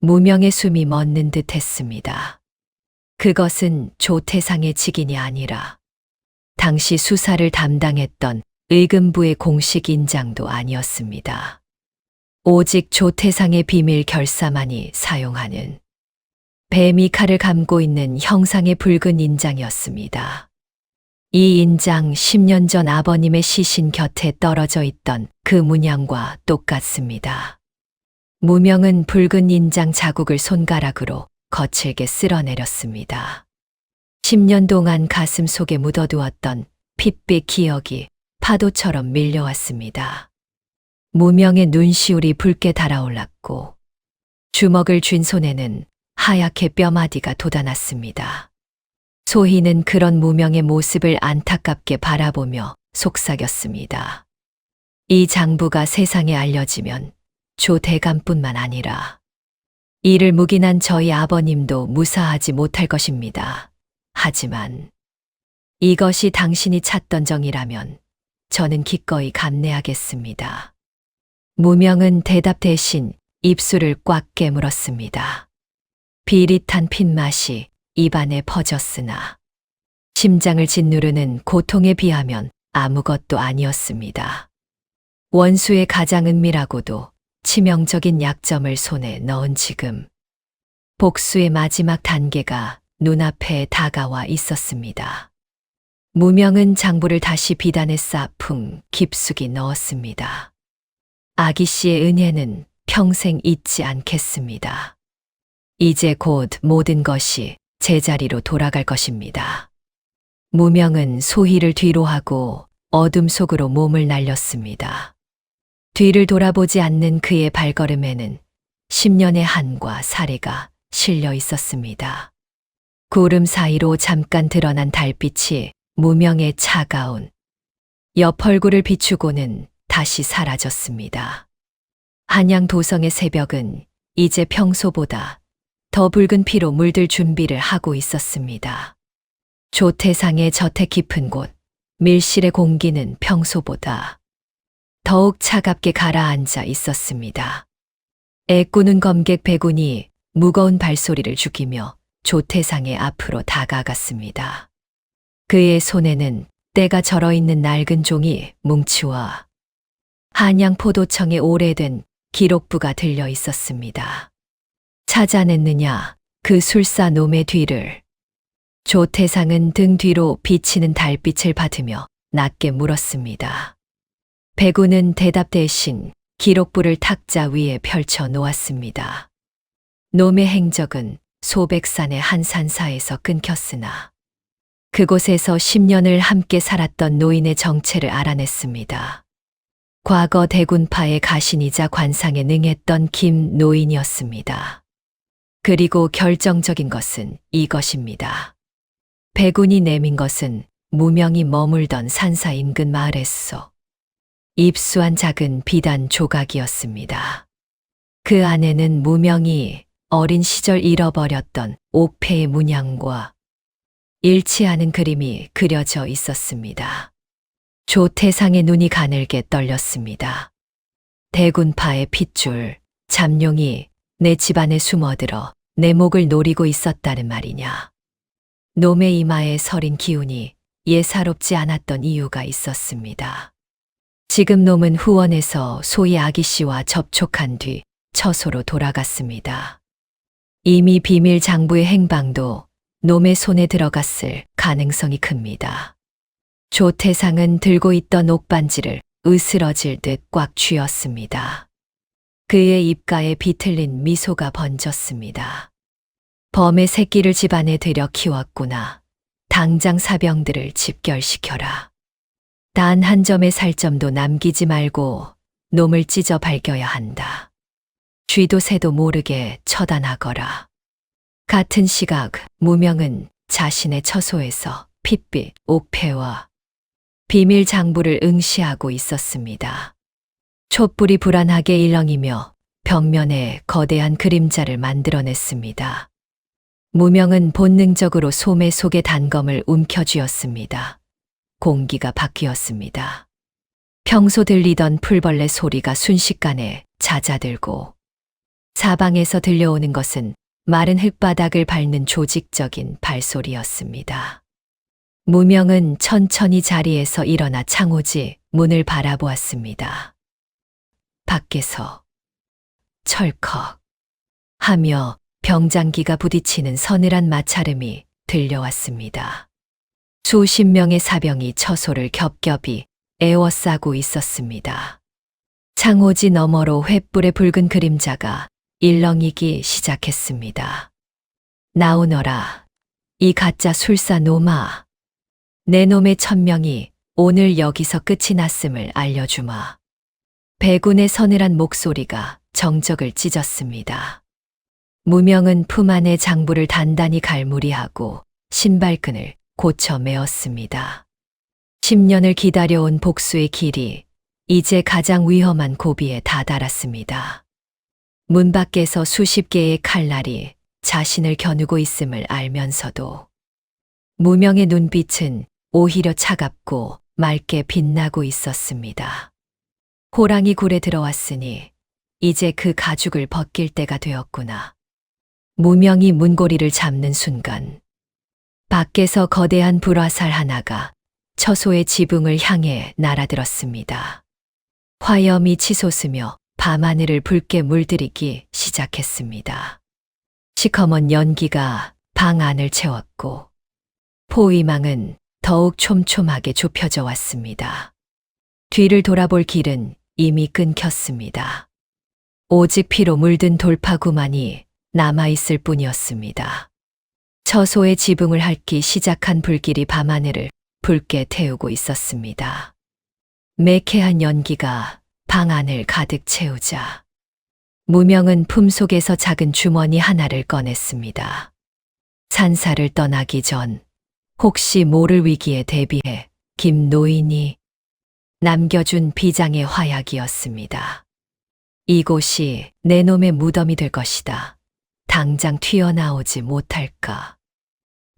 무명의 숨이 멎는 듯 했습니다. 그것은 조태상의 직인이 아니라 당시 수사를 담당했던 의금부의 공식 인장도 아니었습니다. 오직 조태상의 비밀 결사만이 사용하는 뱀이 칼을 감고 있는 형상의 붉은 인장이었습니다. 이 인장 10년 전 아버님의 시신 곁에 떨어져 있던 그 문양과 똑같습니다. 무명은 붉은 인장 자국을 손가락으로 거칠게 쓸어내렸습니다. 10년 동안 가슴 속에 묻어두었던 핏빛 기억이 파도처럼 밀려왔습니다. 무명의 눈시울이 붉게 달아올랐고 주먹을 쥔 손에는 하얗게 뼈마디가 돋아났습니다. 소희는 그런 무명의 모습을 안타깝게 바라보며 속삭였습니다. 이 장부가 세상에 알려지면 조 대감뿐만 아니라 이를 묵인한 저희 아버님도 무사하지 못할 것입니다. 하지만 이것이 당신이 찾던 정이라면 저는 기꺼이 감내하겠습니다. 무명은 대답 대신 입술을 꽉 깨물었습니다. 비릿한 핏맛이 입안에 퍼졌으나 심장을 짓누르는 고통에 비하면 아무것도 아니었습니다. 원수의 가장 은밀하고도 치명적인 약점을 손에 넣은 지금 복수의 마지막 단계가 눈앞에 다가와 있었습니다. 무명은 장부를 다시 비단에 싸풍 깊숙이 넣었습니다. 아기 씨의 은혜는 평생 잊지 않겠습니다. 이제 곧 모든 것이 제자리로 돌아갈 것입니다. 무명은 소희를 뒤로 하고 어둠 속으로 몸을 날렸습니다. 뒤를 돌아보지 않는 그의 발걸음에는 10년의 한과 사례가 실려 있었습니다. 구름 사이로 잠깐 드러난 달빛이 무명의 차가운 옆 얼굴을 비추고는 다시 사라졌습니다. 한양 도성의 새벽은 이제 평소보다 더 붉은 피로 물들 준비를 하고 있었습니다. 조태상의 저택 깊은 곳, 밀실의 공기는 평소보다 더욱 차갑게 가라앉아 있었습니다. 애꾸는 검객 배군이 무거운 발소리를 죽이며 조태상의 앞으로 다가갔습니다. 그의 손에는 때가 절어있는 낡은 종이 뭉치와 한양 포도청의 오래된 기록부가 들려 있었습니다. 찾아냈느냐, 그 술사 놈의 뒤를. 조태상은 등 뒤로 비치는 달빛을 받으며 낮게 물었습니다. 배군은 대답 대신 기록부를 탁자 위에 펼쳐 놓았습니다. 놈의 행적은 소백산의 한 산사에서 끊겼으나 그곳에서 10년을 함께 살았던 노인의 정체를 알아냈습니다. 과거 대군파의 가신이자 관상에 능했던 김 노인이었습니다. 그리고 결정적인 것은 이것입니다. 배군이 내민 것은 무명이 머물던 산사 인근 마을에서 입수한 작은 비단 조각이었습니다. 그 안에는 무명이 어린 시절 잃어버렸던 옥패의 문양과 일치하는 그림이 그려져 있었습니다. 조태상의 눈이 가늘게 떨렸습니다. 대군파의 핏줄, 잠룡이 내 집안에 숨어들어 내 목을 노리고 있었다는 말이냐. 놈의 이마에 서린 기운이 예사롭지 않았던 이유가 있었습니다. 지금 놈은 후원에서 소희 아기 씨와 접촉한 뒤 처소로 돌아갔습니다. 이미 비밀 장부의 행방도 놈의 손에 들어갔을 가능성이 큽니다. 조태상은 들고 있던 옥반지를 으스러질 듯 꽉 쥐었습니다. 그의 입가에 비틀린 미소가 번졌습니다. 범의 새끼를 집안에 들여 키웠구나. 당장 사병들을 집결시켜라. 단 한 점의 살점도 남기지 말고 놈을 찢어 밝혀야 한다. 쥐도 새도 모르게 처단하거라. 같은 시각 무명은 자신의 처소에서 핏빛 옥패와 비밀 장부를 응시하고 있었습니다. 촛불이 불안하게 일렁이며 벽면에 거대한 그림자를 만들어냈습니다. 무명은 본능적으로 소매 속의 단검을 움켜쥐었습니다. 공기가 바뀌었습니다. 평소 들리던 풀벌레 소리가 순식간에 잦아들고 사방에서 들려오는 것은 마른 흙바닥을 밟는 조직적인 발소리였습니다. 무명은 천천히 자리에서 일어나 창호지 문을 바라보았습니다. 밖에서 철컥 하며 병장기가 부딪히는 서늘한 마찰음이 들려왔습니다. 수십 명의 사병이 처소를 겹겹이 에워싸고 있었습니다. 창호지 너머로 횃불의 붉은 그림자가 일렁이기 시작했습니다. 나오너라, 이 가짜 술사 놈아. 내 놈의 천명이 오늘 여기서 끝이 났음을 알려주마. 배군의 서늘한 목소리가 정적을 찢었습니다. 무명은 품 안의 장부를 단단히 갈무리하고 신발끈을 고쳐 메었습니다. 10년을 기다려온 복수의 길이 이제 가장 위험한 고비에 다다랐습니다. 문 밖에서 수십 개의 칼날이 자신을 겨누고 있음을 알면서도 무명의 눈빛은 오히려 차갑고 맑게 빛나고 있었습니다. 호랑이 굴에 들어왔으니 이제 그 가죽을 벗길 때가 되었구나. 무명이 문고리를 잡는 순간 밖에서 거대한 불화살 하나가 처소의 지붕을 향해 날아들었습니다. 화염이 치솟으며 밤하늘을 붉게 물들이기 시작했습니다. 시커먼 연기가 방 안을 채웠고 포위망은 더욱 촘촘하게 좁혀져 왔습니다. 뒤를 돌아볼 길은 이미 끊겼습니다. 오직 피로 물든 돌파구만이 남아있을 뿐이었습니다. 처소의 지붕을 핥기 시작한 불길이 밤하늘을 붉게 태우고 있었습니다. 매캐한 연기가 방 안을 가득 채우자 무명은 품속에서 작은 주머니 하나를 꺼냈습니다. 산사를 떠나기 전 혹시 모를 위기에 대비해 김노인이 남겨준 비장의 화약이었습니다. 이곳이 내 놈의 무덤이 될 것이다. 당장 튀어나오지 못할까.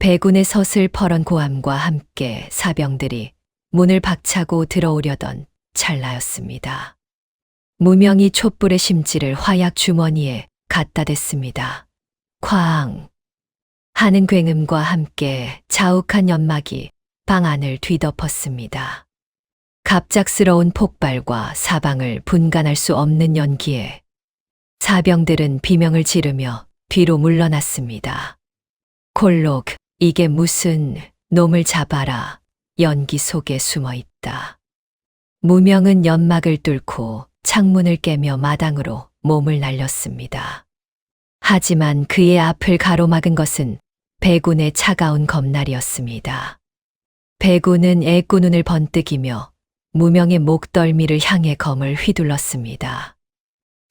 배군의 서슬퍼런 고함과 함께 사병들이 문을 박차고 들어오려던 찰나였습니다. 무명이 촛불의 심지를 화약 주머니에 갖다 댔습니다. 쾅! 하는 굉음과 함께 자욱한 연막이 방 안을 뒤덮었습니다. 갑작스러운 폭발과 사방을 분간할 수 없는 연기에 사병들은 비명을 지르며 뒤로 물러났습니다. 콜록, 이게 무슨 놈을 잡아라. 연기 속에 숨어 있다. 무명은 연막을 뚫고 창문을 깨며 마당으로 몸을 날렸습니다. 하지만 그의 앞을 가로막은 것은 배군의 차가운 검날이었습니다. 배군은 애꾸눈을 번뜩이며 무명의 목덜미를 향해 검을 휘둘렀습니다.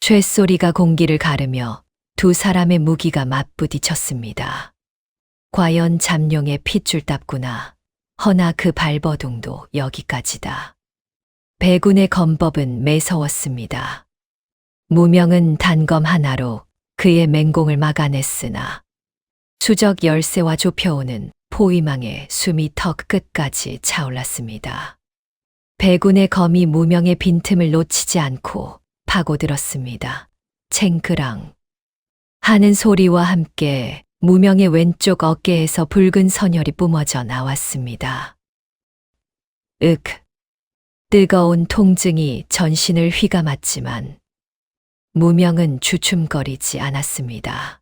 쇳소리가 공기를 가르며 두 사람의 무기가 맞부딪혔습니다. 과연 잠룡의 핏줄답구나. 허나 그 발버둥도 여기까지다. 배군의 검법은 매서웠습니다. 무명은 단검 하나로 그의 맹공을 막아냈으나 수적 열쇠와 좁혀오는 포위망에 숨이 턱 끝까지 차올랐습니다. 배군의 검이 무명의 빈틈을 놓치지 않고 파고들었습니다. 챙그랑 하는 소리와 함께 무명의 왼쪽 어깨에서 붉은 선혈이 뿜어져 나왔습니다. 뜨거운 통증이 전신을 휘감았지만 무명은 주춤거리지 않았습니다.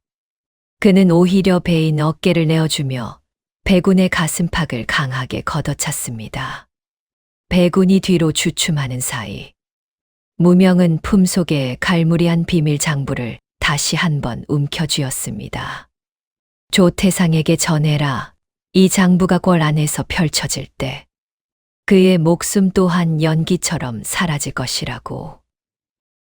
그는 오히려 배인 어깨를 내어주며 배군의 가슴팍을 강하게 걷어찼습니다. 배군이 뒤로 주춤하는 사이 무명은 품속에 갈무리한 비밀 장부를 다시 한번 움켜쥐었습니다. 조태상에게 전해라. 이 장부가 궐 안에서 펼쳐질 때 그의 목숨 또한 연기처럼 사라질 것이라고.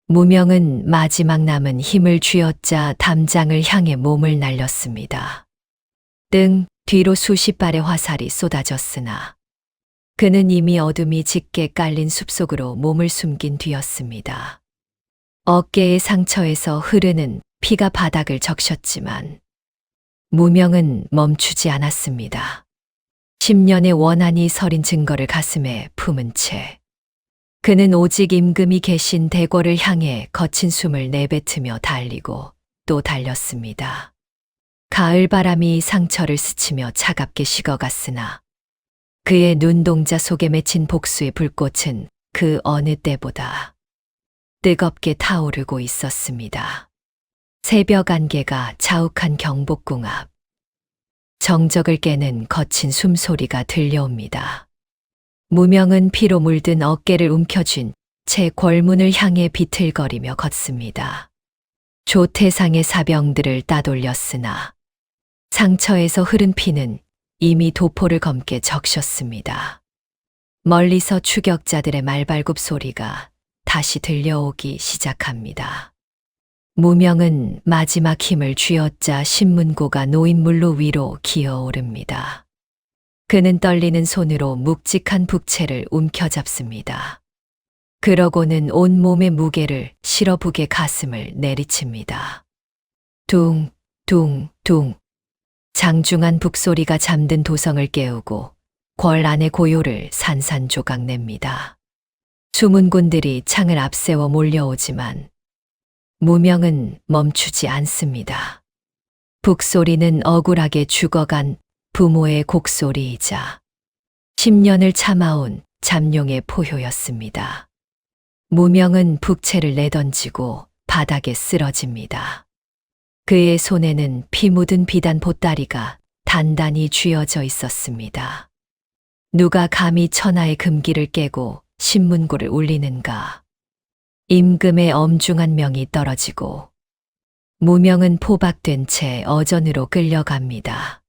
무명은 마지막 남은 힘을 쥐어짜 담장을 향해 몸을 날렸습니다. 등 뒤로 수십 발의 화살이 쏟아졌으나 그는 이미 어둠이 짙게 깔린 숲속으로 몸을 숨긴 뒤였습니다. 어깨의 상처에서 흐르는 피가 바닥을 적셨지만 무명은 멈추지 않았습니다. 10년의 원한이 서린 증거를 가슴에 품은 채 그는 오직 임금이 계신 대궐을 향해 거친 숨을 내뱉으며 달리고 또 달렸습니다. 가을 바람이 상처를 스치며 차갑게 식어갔으나 그의 눈동자 속에 맺힌 복수의 불꽃은 그 어느 때보다 뜨겁게 타오르고 있었습니다. 새벽 안개가 자욱한 경복궁 앞. 정적을 깨는 거친 숨소리가 들려옵니다. 무명은 피로 물든 어깨를 움켜쥔 채 궐문을 향해 비틀거리며 걷습니다. 조태상의 사병들을 따돌렸으나 상처에서 흐른 피는 이미 도포를 검게 적셨습니다. 멀리서 추격자들의 말발굽 소리가 다시 들려오기 시작합니다. 무명은 마지막 힘을 쥐어짜 신문고가 놓인 물로 위로 기어오릅니다. 그는 떨리는 손으로 묵직한 북채를 움켜잡습니다. 그러고는 온몸의 무게를 실어 북의 가슴을 내리칩니다. 둥, 둥, 둥. 장중한 북소리가 잠든 도성을 깨우고 궐 안의 고요를 산산조각냅니다. 숨은 군들이 창을 앞세워 몰려오지만 무명은 멈추지 않습니다. 북소리는 억울하게 죽어간 부모의 곡소리이자 10년을 참아온 잠룡의 포효였습니다. 무명은 북채를 내던지고 바닥에 쓰러집니다. 그의 손에는 피 묻은 비단 보따리가 단단히 쥐어져 있었습니다. 누가 감히 천하의 금기를 깨고 신문고를 울리는가. 임금의 엄중한 명이 떨어지고 무명은 포박된 채 어전으로 끌려갑니다.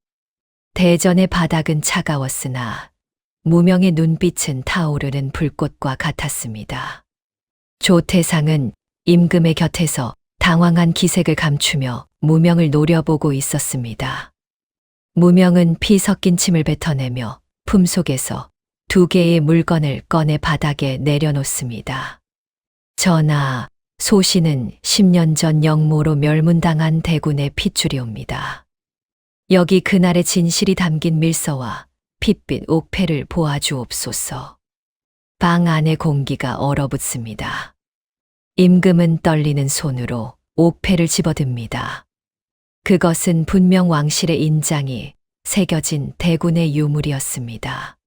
대전의 바닥은 차가웠으나 무명의 눈빛은 타오르는 불꽃과 같았습니다. 조태상은 임금의 곁에서 당황한 기색을 감추며 무명을 노려보고 있었습니다. 무명은 피 섞인 침을 뱉어내며 품속에서 2개의 물건을 꺼내 바닥에 내려놓습니다. 전하, 소신은 10년 전 영모로 멸문당한 대군의 핏줄이옵니다. 여기 그날의 진실이 담긴 밀서와 핏빛 옥패를 보아주옵소서. 방 안의 공기가 얼어붙습니다. 임금은 떨리는 손으로 옥패를 집어듭니다. 그것은 분명 왕실의 인장이 새겨진 대군의 유물이었습니다.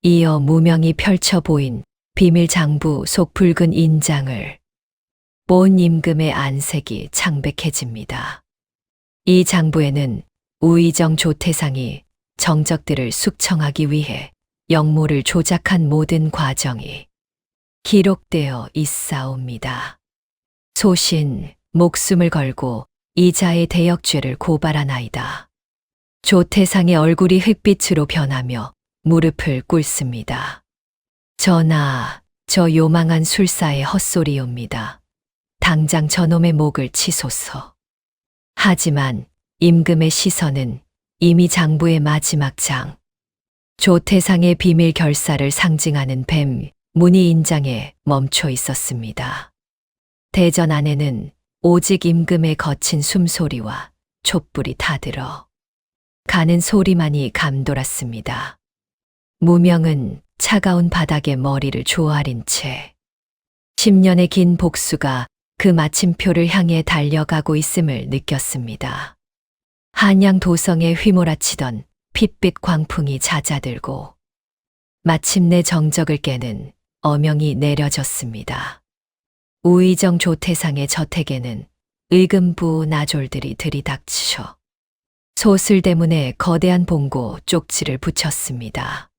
이어 무명이 펼쳐 보인 비밀 장부 속 붉은 인장을 본 임금의 안색이 창백해집니다. 이 장부에는 우의정 조태상이 정적들을 숙청하기 위해 영모를 조작한 모든 과정이 기록되어 있사옵니다. 소신, 목숨을 걸고 이자의 대역죄를 고발하나이다. 조태상의 얼굴이 흙빛으로 변하며 무릎을 꿇습니다. 전하, 저 요망한 술사의 헛소리옵니다. 당장 저놈의 목을 치소서. 하지만 임금의 시선은 이미 장부의 마지막 장, 조태상의 비밀 결사를 상징하는 뱀, 문의 인장에 멈춰 있었습니다. 대전 안에는 오직 임금의 거친 숨소리와 촛불이 타들어 가는 소리만이 감돌았습니다. 무명은 차가운 바닥에 머리를 조아린 채 10년의 긴 복수가 그 마침표를 향해 달려가고 있음을 느꼈습니다. 한양 도성에 휘몰아치던 핏빛 광풍이 잦아들고 마침내 정적을 깨는 어명이 내려졌습니다. 우의정 조태상의 저택에는 의금부 나졸들이 들이닥쳐 소슬대문에 거대한 봉고 쪽지를 붙였습니다.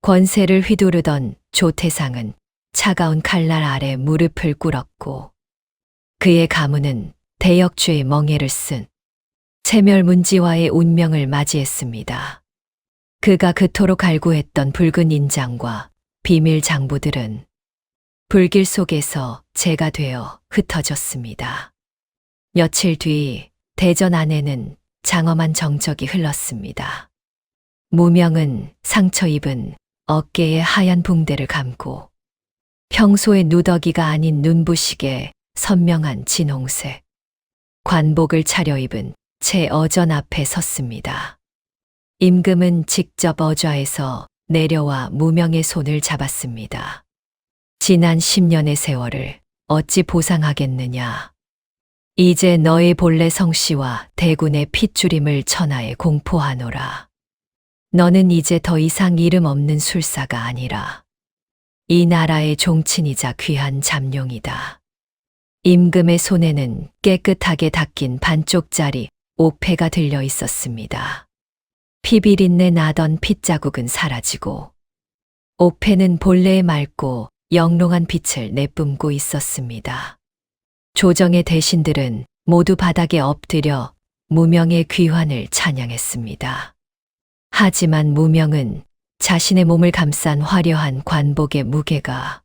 권세를 휘두르던 조태상은 차가운 칼날 아래 무릎을 꿇었고 그의 가문은 대역죄의 멍에를 쓴 체멸문지와의 운명을 맞이했습니다. 그가 그토록 갈구했던 붉은 인장과 비밀 장부들은 불길 속에서 재가 되어 흩어졌습니다. 며칠 뒤 대전 안에는 장엄한 정적이 흘렀습니다. 무명은 상처 입은 어깨에 하얀 붕대를 감고 평소의 누더기가 아닌 눈부시게 선명한 진홍색 관복을 차려입은 채 어전 앞에 섰습니다. 임금은 직접 어좌에서 내려와 무명의 손을 잡았습니다. 지난 10년의 세월을 어찌 보상하겠느냐. 이제 너의 본래 성씨와 대군의 핏줄임을 천하에 공포하노라. 너는 이제 더 이상 이름 없는 술사가 아니라 이 나라의 종친이자 귀한 잠룡이다. 임금의 손에는 깨끗하게 닦인 반쪽짜리 옥패가 들려 있었습니다. 피비린내 나던 핏자국은 사라지고 옥패는 본래의 맑고 영롱한 빛을 내뿜고 있었습니다. 조정의 대신들은 모두 바닥에 엎드려 무명의 귀환을 찬양했습니다. 하지만 무명은 자신의 몸을 감싼 화려한 관복의 무게가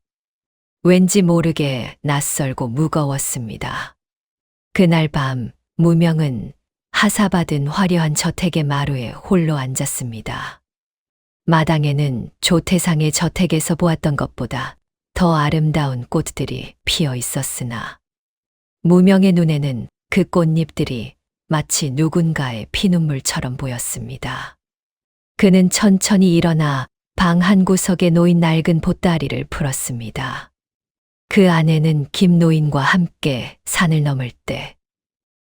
왠지 모르게 낯설고 무거웠습니다. 그날 밤 무명은 하사받은 화려한 저택의 마루에 홀로 앉았습니다. 마당에는 조태상의 저택에서 보았던 것보다 더 아름다운 꽃들이 피어 있었으나 무명의 눈에는 그 꽃잎들이 마치 누군가의 피눈물처럼 보였습니다. 그는 천천히 일어나 방 한 구석에 놓인 낡은 보따리를 풀었습니다. 그 안에는 김노인과 함께 산을 넘을 때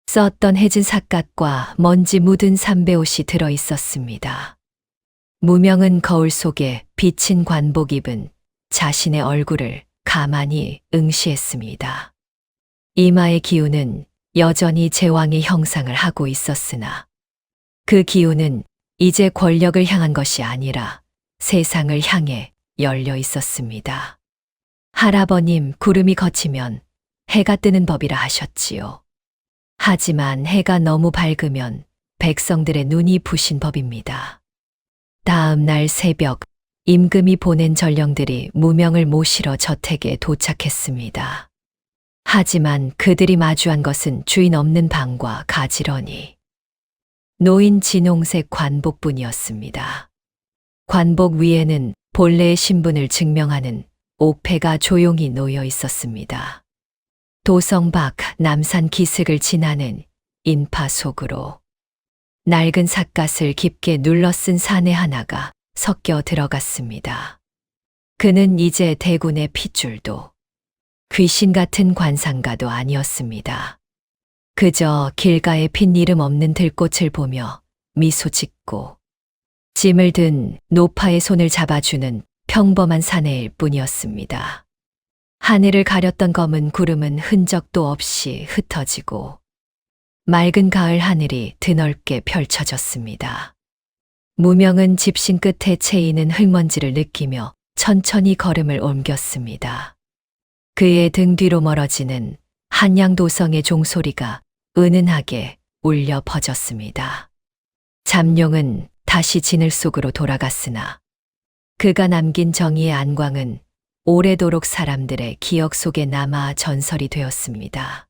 썼던 해진 삿갓과 먼지 묻은 삼배옷이 들어 있었습니다. 무명은 거울 속에 비친 관복 입은 자신의 얼굴을 가만히 응시했습니다. 이마의 기운은 여전히 제왕의 형상을 하고 있었으나 그 기운은 이제 권력을 향한 것이 아니라 세상을 향해 열려 있었습니다. 할아버님, 구름이 걷히면 해가 뜨는 법이라 하셨지요. 하지만 해가 너무 밝으면 백성들의 눈이 부신 법입니다. 다음 날 새벽, 임금이 보낸 전령들이 무명을 모시러 저택에 도착했습니다. 하지만 그들이 마주한 것은 주인 없는 방과 가지런히 놓인 진홍색 관복뿐이었습니다. 관복 위에는 본래의 신분을 증명하는 옥패가 조용히 놓여 있었습니다. 도성 밖 남산 기슭을 지나는 인파 속으로 낡은 삿갓을 깊게 눌러 쓴 사내 하나가 섞여 들어갔습니다. 그는 이제 대군의 핏줄도 귀신 같은 관상가도 아니었습니다. 그저 길가에 핀 이름 없는 들꽃을 보며 미소 짓고 짐을 든 노파의 손을 잡아주는 평범한 사내일 뿐이었습니다. 하늘을 가렸던 검은 구름은 흔적도 없이 흩어지고 맑은 가을 하늘이 드넓게 펼쳐졌습니다. 무명은 집신 끝에 채이는 흙먼지를 느끼며 천천히 걸음을 옮겼습니다. 그의 등 뒤로 멀어지는 한양도성의 종소리가 은은하게 울려 퍼졌습니다. 잠룡은 다시 진을 속으로 돌아갔으나 그가 남긴 정의의 안광은 오래도록 사람들의 기억 속에 남아 전설이 되었습니다.